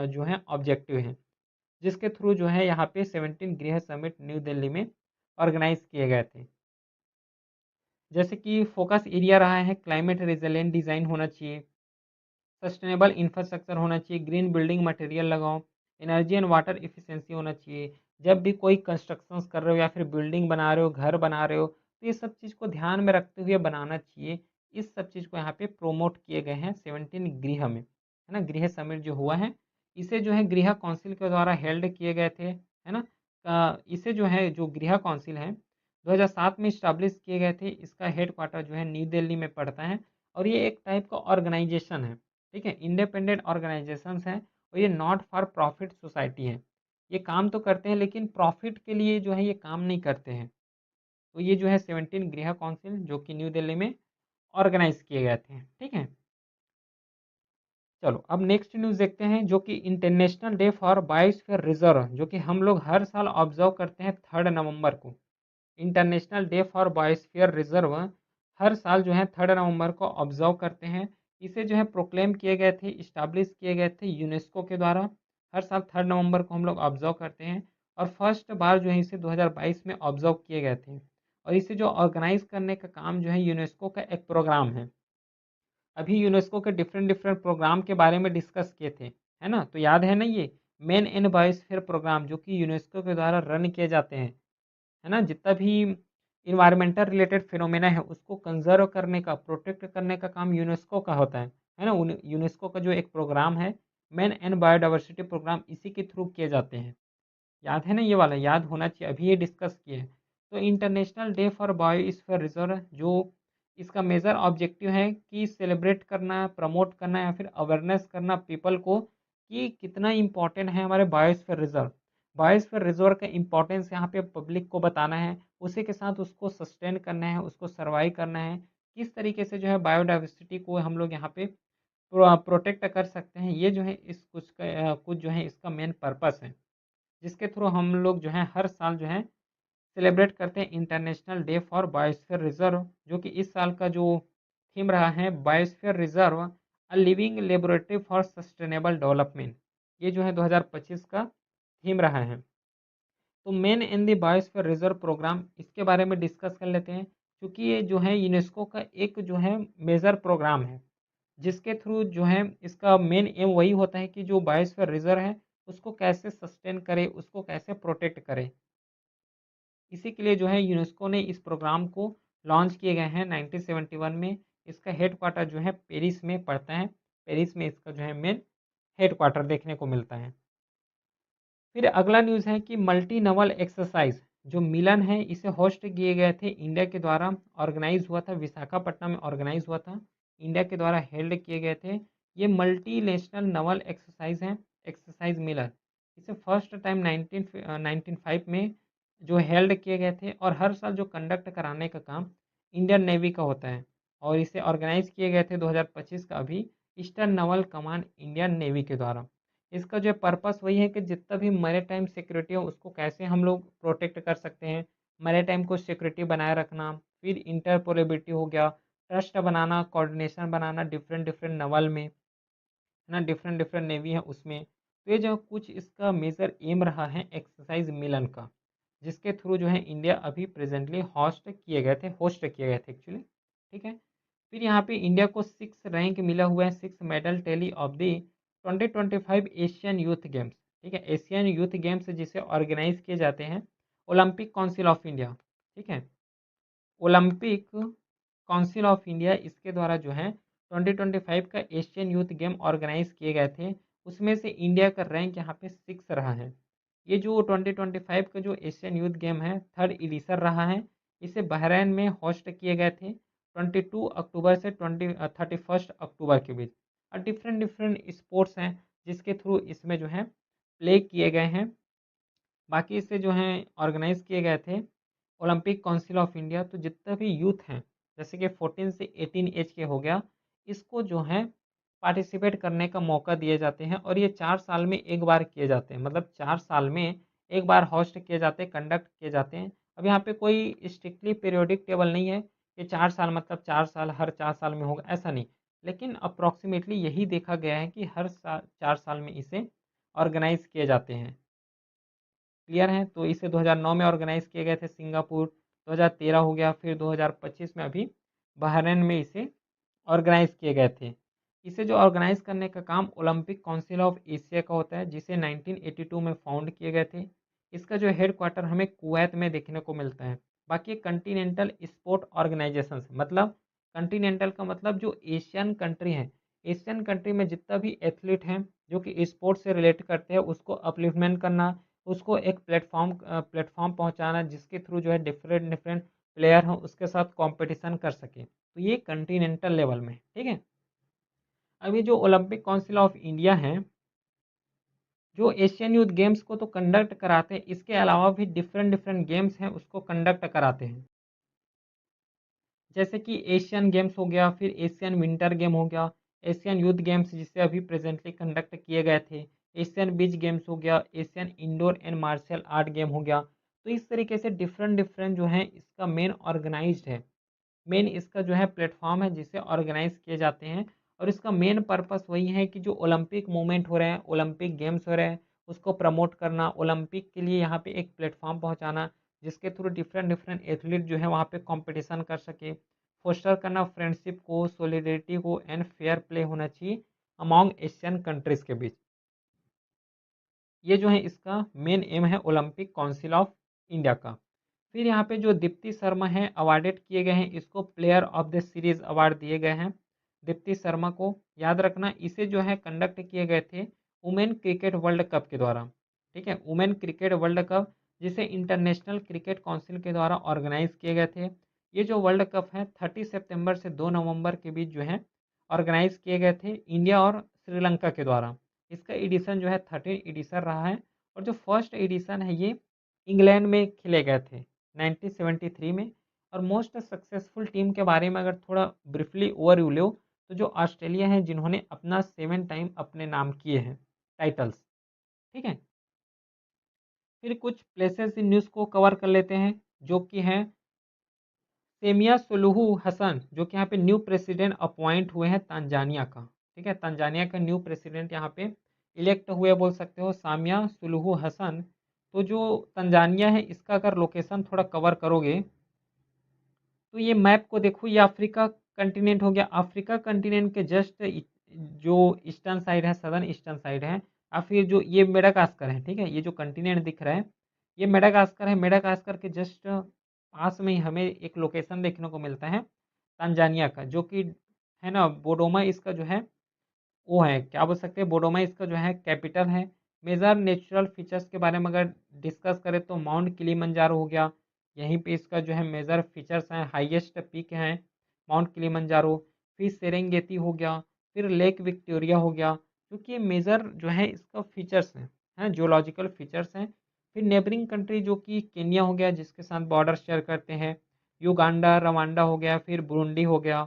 जो है ऑब्जेक्टिव है, जिसके थ्रू जो है यहाँ पे 17 गृह समिट न्यू दिल्ली में ऑर्गेनाइज किए गए थे। जैसे कि फोकस एरिया रहा है क्लाइमेट रिजिलेंट डिज़ाइन होना चाहिए, सस्टेनेबल इंफ्रास्ट्रक्चर होना चाहिए, ग्रीन बिल्डिंग मटेरियल लगाओ, एनर्जी एंड वाटर इफिशिएंसी होना चाहिए। जब भी कोई कंस्ट्रक्शंस कर रहे हो या फिर बिल्डिंग बना रहे हो, घर बना रहे हो, तो ये सब चीज़ को ध्यान में रखते हुए बनाना चाहिए। इस सब चीज़ को यहाँ पे प्रोमोट किए गए हैं 17 गृह में, है ना। गृह समिट जो हुआ है, इसे जो है गृह काउंसिल के द्वारा हेल्ड किए गए थे, है ना। इसे जो है जो गृह काउंसिल है 2007 में इस्टाब्लिश किए गए थे। इसका हेड क्वार्टर जो है न्यू दिल्ली में पड़ता है और ये एक टाइप का ऑर्गेनाइजेशन है, ठीक है, इंडिपेंडेंट ऑर्गेनाइजेशंस हैं और ये नॉट फॉर प्रॉफिट सोसाइटी है। ये काम तो करते हैं लेकिन प्रॉफिट के लिए जो है ये काम नहीं करते हैं। तो ये जो है 17 गृह काउंसिल जो कि न्यू दिल्ली में ऑर्गेनाइज किए गए थे, ठीक है। चलो अब नेक्स्ट न्यूज़ देखते हैं, जो कि international day for biosphere reserve, जो कि हम लोग हर साल ऑब्जर्व करते हैं 3 नवंबर को। International day for biosphere reserve हर साल जो है 3 नवंबर को ऑब्जर्व करते हैं। इसे जो है प्रोक्लेम किए गए थे, इस्टाब्लिश किए गए थे यूनेस्को के द्वारा। हर साल 3 नवंबर को हम लोग ऑब्जर्व करते हैं और फर्स्ट बार जो है इसे 2022 में ऑब्जर्व किए गए थे। और इसे जो ऑर्गेनाइज करने का काम जो है यूनेस्को का एक प्रोग्राम है। अभी यूनेस्को के डिफरेंट डिफरेंट प्रोग्राम के बारे में डिस्कस किए थे, है ना। तो याद है ना ये मेन इन बायोस्फीयर प्रोग्राम जो कि यूनेस्को के द्वारा रन किए जाते हैं, है ना। जितना भी इन्वायरमेंटल रिलेटेड फिनोमेना है उसको कंजर्व करने का, प्रोटेक्ट करने का काम यूनेस्को का होता है ना। यूनेस्को का जो एक प्रोग्राम है मेन एंड बायोडाइवर्सिटी प्रोग्राम, इसी के थ्रू किए जाते हैं। याद है ना, ये वाला याद होना चाहिए, अभी ये डिस्कस किए हैं। तो international day for biosphere reserve जो इसका मेजर ऑब्जेक्टिव है कि सेलिब्रेट करना, प्रमोट करना या फिर अवेयरनेस करना पीपल को कि कितना इम्पोर्टेंट है हमारे बायोस्फीयर रिजर्व। बायोस्फीयर रिजर्व का इंपॉर्टेंस यहाँ पे पब्लिक को बताना है, उसी के साथ उसको सस्टेन करना है, उसको सर्वाइव करना है, किस तरीके से जो है बायोडाइवर्सिटी को हम लोग यहाँ पे प्रोटेक्ट कर सकते हैं। ये जो है इस कुछ जो है इसका मेन पर्पस है, जिसके थ्रू हम लोग जो है हर साल जो है सेलिब्रेट करते हैं international day for biosphere reserve, जो कि इस साल का जो थीम रहा है biosphere reserve a living laboratory for sustainable development. ये जो है 2025 का थीम रहा है। तो man in the biosphere reserve programme, इसके बारे में डिस्कस कर लेते हैं, क्योंकि ये जो है यूनेस्को का एक जो है मेजर प्रोग्राम है, जिसके थ्रू जो है इसका मेन एम वही होता है कि जो बायोस्फीयर रिजर्व है उसको कैसे सस्टेन करे, उसको कैसे प्रोटेक्ट करे। इसी के लिए जो है यूनेस्को ने इस प्रोग्राम को लॉन्च किए गए हैं 1971 में। इसका हेड क्वार्टर जो है पेरिस में पड़ता है। पेरिस में इसका जो है मेन हेड क्वार्टर देखने को मिलता है। फिर अगला न्यूज़ है कि मल्टी नवल एक्सरसाइज जो मिलन है, इसे होस्ट किए गए थे इंडिया के द्वारा। ऑर्गेनाइज हुआ था विशाखापट्टनम में, ऑर्गेनाइज हुआ था, इंडिया के द्वारा हेल्ड किए गए थे। ये मल्टी नेशनल नवल एक्सरसाइज हैं, एक्सरसाइज मिलन। इसे फर्स्ट टाइम 1995 में जो हेल्ड किए गए थे और हर साल जो कंडक्ट कराने का काम इंडियन नेवी का होता है। और इसे ऑर्गेनाइज किए गए थे 2025 का अभी eastern Naval command Indian navy के द्वारा। इसका जो पर्पस वही है कि जितना भी मैरीटाइम सिक्योरिटी हो उसको कैसे हम लोग प्रोटेक्ट कर सकते हैं, मैरीटाइम को सिक्योरिटी बनाए रखना, फिर इंटरपोलेबिलिटी हो गया, ट्रस्ट बनाना, कोऑर्डिनेशन बनाना डिफरेंट डिफरेंट नवल में, है ना, डिफरेंट डिफरेंट नेवी है उसमें। तो ये जो कुछ इसका मेजर एम रहा है एक्सरसाइज मिलन का, जिसके थ्रू जो है इंडिया अभी प्रेजेंटली होस्ट किए गए थे एक्चुअली, ठीक है। फिर यहाँ पे इंडिया को 6 रैंक मिला हुआ है, 6 medal tally of the 2025 Asian youth games, ठीक है। एशियन यूथ गेम्स जिसे ऑर्गेनाइज किए जाते हैं ओलंपिक काउंसिल ऑफ इंडिया, ठीक है, ओलंपिक काउंसिल ऑफ इंडिया, इसके द्वारा जो है 2025 का एशियन यूथ गेम ऑर्गेनाइज किए गए थे। उसमें से इंडिया का रैंक यहाँ पे 6 रहा है। ये जो 2025 का जो एशियन यूथ गेम है 3rd एडिशन रहा है। इसे बहरीन में होस्ट किए गए थे 22 अक्टूबर से 31 अक्टूबर के बीच। और डिफरेंट डिफरेंट स्पोर्ट्स हैं जिसके थ्रू इसमें जो है प्ले किए गए हैं। बाकी इसे जो हैं ऑर्गेनाइज किए गए थे ओलंपिक काउंसिल ऑफ इंडिया। तो जितने भी यूथ हैं जैसे कि 14 से 18 एज के हो गया, इसको जो है पार्टिसिपेट करने का मौका दिए जाते हैं और ये 4 साल में एक बार किए जाते हैं, मतलब 4 साल में एक बार होस्ट किए जाते हैं, कंडक्ट किए जाते हैं। अब यहाँ पे कोई स्ट्रिक्टली पीरियोडिक टेबल नहीं है कि 4 साल मतलब 4 साल हर 4 साल में होगा, ऐसा नहीं। लेकिन अप्रॉक्सीमेटली यही देखा गया है कि हर साल 4 साल में इसे ऑर्गेनाइज किए जाते हैं। क्लियर है? तो इसे 2009 में ऑर्गेनाइज किए गए थे सिंगापुर, 2013 हो गया, फिर 2025 में अभी बहरीन में इसे ऑर्गेनाइज किए गए थे। इसे जो ऑर्गेनाइज करने का काम ओलंपिक काउंसिल ऑफ एशिया का होता है, जिसे 1982 में फाउंड किए गए थे। इसका जो हेड क्वार्टर हमें कुवैत में देखने को मिलता है। बाकी कंटिनेंटल स्पोर्ट ऑर्गेनाइजेशन, मतलब कंटिनेंटल का मतलब जो एशियन कंट्री हैं, एशियन कंट्री में जितना भी एथलीट हैं जो कि स्पोर्ट्स से रिलेट करते हैं, उसको अपलिफ्टमेंट करना, उसको एक प्लेटफॉर्म पहुंचाना जिसके थ्रू जो है डिफरेंट डिफरेंट प्लेयर हों उसके साथ कंपटीशन कर सके। तो ये कंटिनेंटल लेवल में, ठीक है। अभी जो ओलंपिक काउंसिल ऑफ इंडिया है, जो एशियन यूथ गेम्स को तो कंडक्ट कराते हैं, इसके अलावा भी डिफरेंट डिफरेंट गेम्स हैं उसको कंडक्ट कराते हैं। जैसे कि एशियन गेम्स हो गया, फिर एशियन विंटर गेम हो गया, एशियन यूथ गेम्स जिसे अभी प्रेजेंटली कंडक्ट किए गए थे, एशियन बीच गेम्स हो गया, Asian indoor and martial art game हो गया। तो इस तरीके से डिफरेंट डिफरेंट जो है इसका मेन ऑर्गेनाइज्ड है, मेन इसका जो है प्लेटफॉर्म है जिसे ऑर्गेनाइज किए जाते हैं। और इसका मेन पर्पस वही है कि जो ओलंपिक मूवमेंट हो रहे हैं, ओलंपिक गेम्स हो रहे हैं, उसको प्रमोट करना, ओलंपिक के लिए यहाँ पे एक प्लेटफॉर्म पहुँचाना जिसके थ्रू डिफरेंट डिफरेंट एथलीट जो है वहाँ पे कंपटीशन कर सके, फोस्टर करना फ्रेंडशिप को, सोलिडेरिटी को एंड फेयर प्ले होना चाहिए अमॉन्ग एशियन कंट्रीज़ के बीच। ये जो है इसका मेन एम है ओलंपिक काउंसिल ऑफ इंडिया का। फिर यहाँ पे जो दीप्ति शर्मा है अवार्डेड किए गए हैं, इसको player of the series award दिए गए हैं। दीप्ति शर्मा को याद रखना, इसे जो है कंडक्ट किए गए थे वुमेन क्रिकेट वर्ल्ड कप के द्वारा, ठीक है, वुमेन क्रिकेट वर्ल्ड कप जिसे इंटरनेशनल क्रिकेट काउंसिल के द्वारा ऑर्गेनाइज किए गए थे। ये जो वर्ल्ड कप है 30 सितंबर से 2 नवंबर के बीच जो है ऑर्गेनाइज किए गए थे इंडिया और श्रीलंका के द्वारा। इसका एडिशन जो है 13 एडिशन रहा है और जो फर्स्ट एडिशन है ये इंग्लैंड में खेले गए थे 1973 में। और मोस्ट सक्सेसफुल टीम के बारे में अगर थोड़ा ब्रीफली ओवरव्यू लो तो जो ऑस्ट्रेलिया है जिन्होंने अपना 7 टाइम अपने नाम किए हैं टाइटल्स, ठीक है। फिर कुछ प्लेसेस इन न्यूज़ को कवर कर लेते हैं जो कि हैं सेमिया सुलुहु हसन, जो कि यहाँ पे न्यू प्रेसिडेंट अपॉइंट हुए हैं तंजानिया का, ठीक है, तंजानिया का न्यू प्रेसिडेंट यहाँ पे इलेक्ट हुए बोल सकते हो, सामिया सुलुहु हसन। तो जो तंजानिया है इसका अगर लोकेशन थोड़ा कवर करोगे तो ये मैप को देखो, ये अफ्रीका कंटिनेंट हो गया, अफ्रीका कंटिनेंट के जस्ट जो ईस्टर्न साइड है, सदर्न ईस्टर्न साइड है, या फिर जो ये मेडागास्कर है, ठीक है, ये जो कंटिनेंट दिख रहा है ये मेडागास्कर है। मेडागास्कर के जस्ट पास में ही हमें एक लोकेशन देखने को मिलता है तंजानिया का, जो कि है ना बोडोमा, इसका जो है वो है क्या बोल सकते हैं, बोडोमा इसका जो है कैपिटल है। मेजर नेचुरल फीचर्स के बारे में अगर डिस्कस करें तो माउंट किलिमंजारो हो गया, यहीं पे इसका जो है मेजर फीचर्स हैं, हाईएस्ट पीक हैं माउंट किलिमंजारो। फिर सेरेंगेती हो गया, फिर लेक विक्टोरिया हो गया, क्योंकि ये मेजर जो है इसका फीचर्स हैं जियोलॉजिकल फीचर्स हैं। फिर नेबरिंग कंट्री जो कि केन्या हो गया जिसके साथ बॉर्डर शेयर करते हैं, युगांडा, रवांडा हो गया, फिर बुरुंडी हो गया,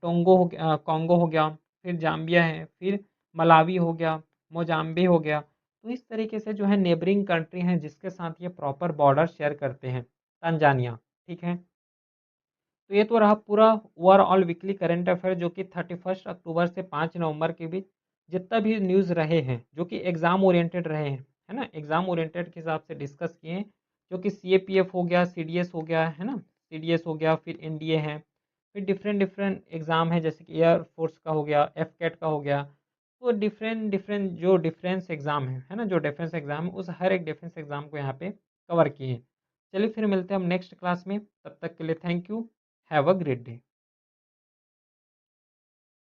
टोंगो हो गया, कॉन्गो हो गया, फिर जाम्बिया है, फिर मलावी हो गया, मोजाम्बी हो गया। तो इस तरीके से जो है नेबरिंग कंट्री हैं जिसके साथ ये प्रॉपर बॉर्डर शेयर करते हैं तंजानिया, ठीक है। तो ये तो रहा पूरा ओवरऑल वीकली करंट अफेयर जो कि 31 अक्टूबर से 5 नवंबर के बीच जितना भी न्यूज़ रहे हैं जो कि एग्ज़ाम ओरिएंटेड रहे हैं, है ना, एग्ज़ाम ओरिएंटेड के हिसाब से डिस्कस किए हैं, जो कि CAPF हो गया, CDS हो गया, है ना, CDS हो गया, फिर NDA है, फिर डिफरेंट डिफरेंट एग्ज़ाम है जैसे कि एयरफोर्स का हो गया, FCAT का हो गया। तो डिफरेंट डिफरेंट जो डिफरेंस एग्ज़ाम है ना, जो डिफेंस एग्ज़ाम है उस हर एक डिफेंस एग्ज़ाम को यहाँ पे कवर किए हैं। चलिए फिर मिलते हैं हम नेक्स्ट क्लास में, तब तक के लिए thank you, have a great day.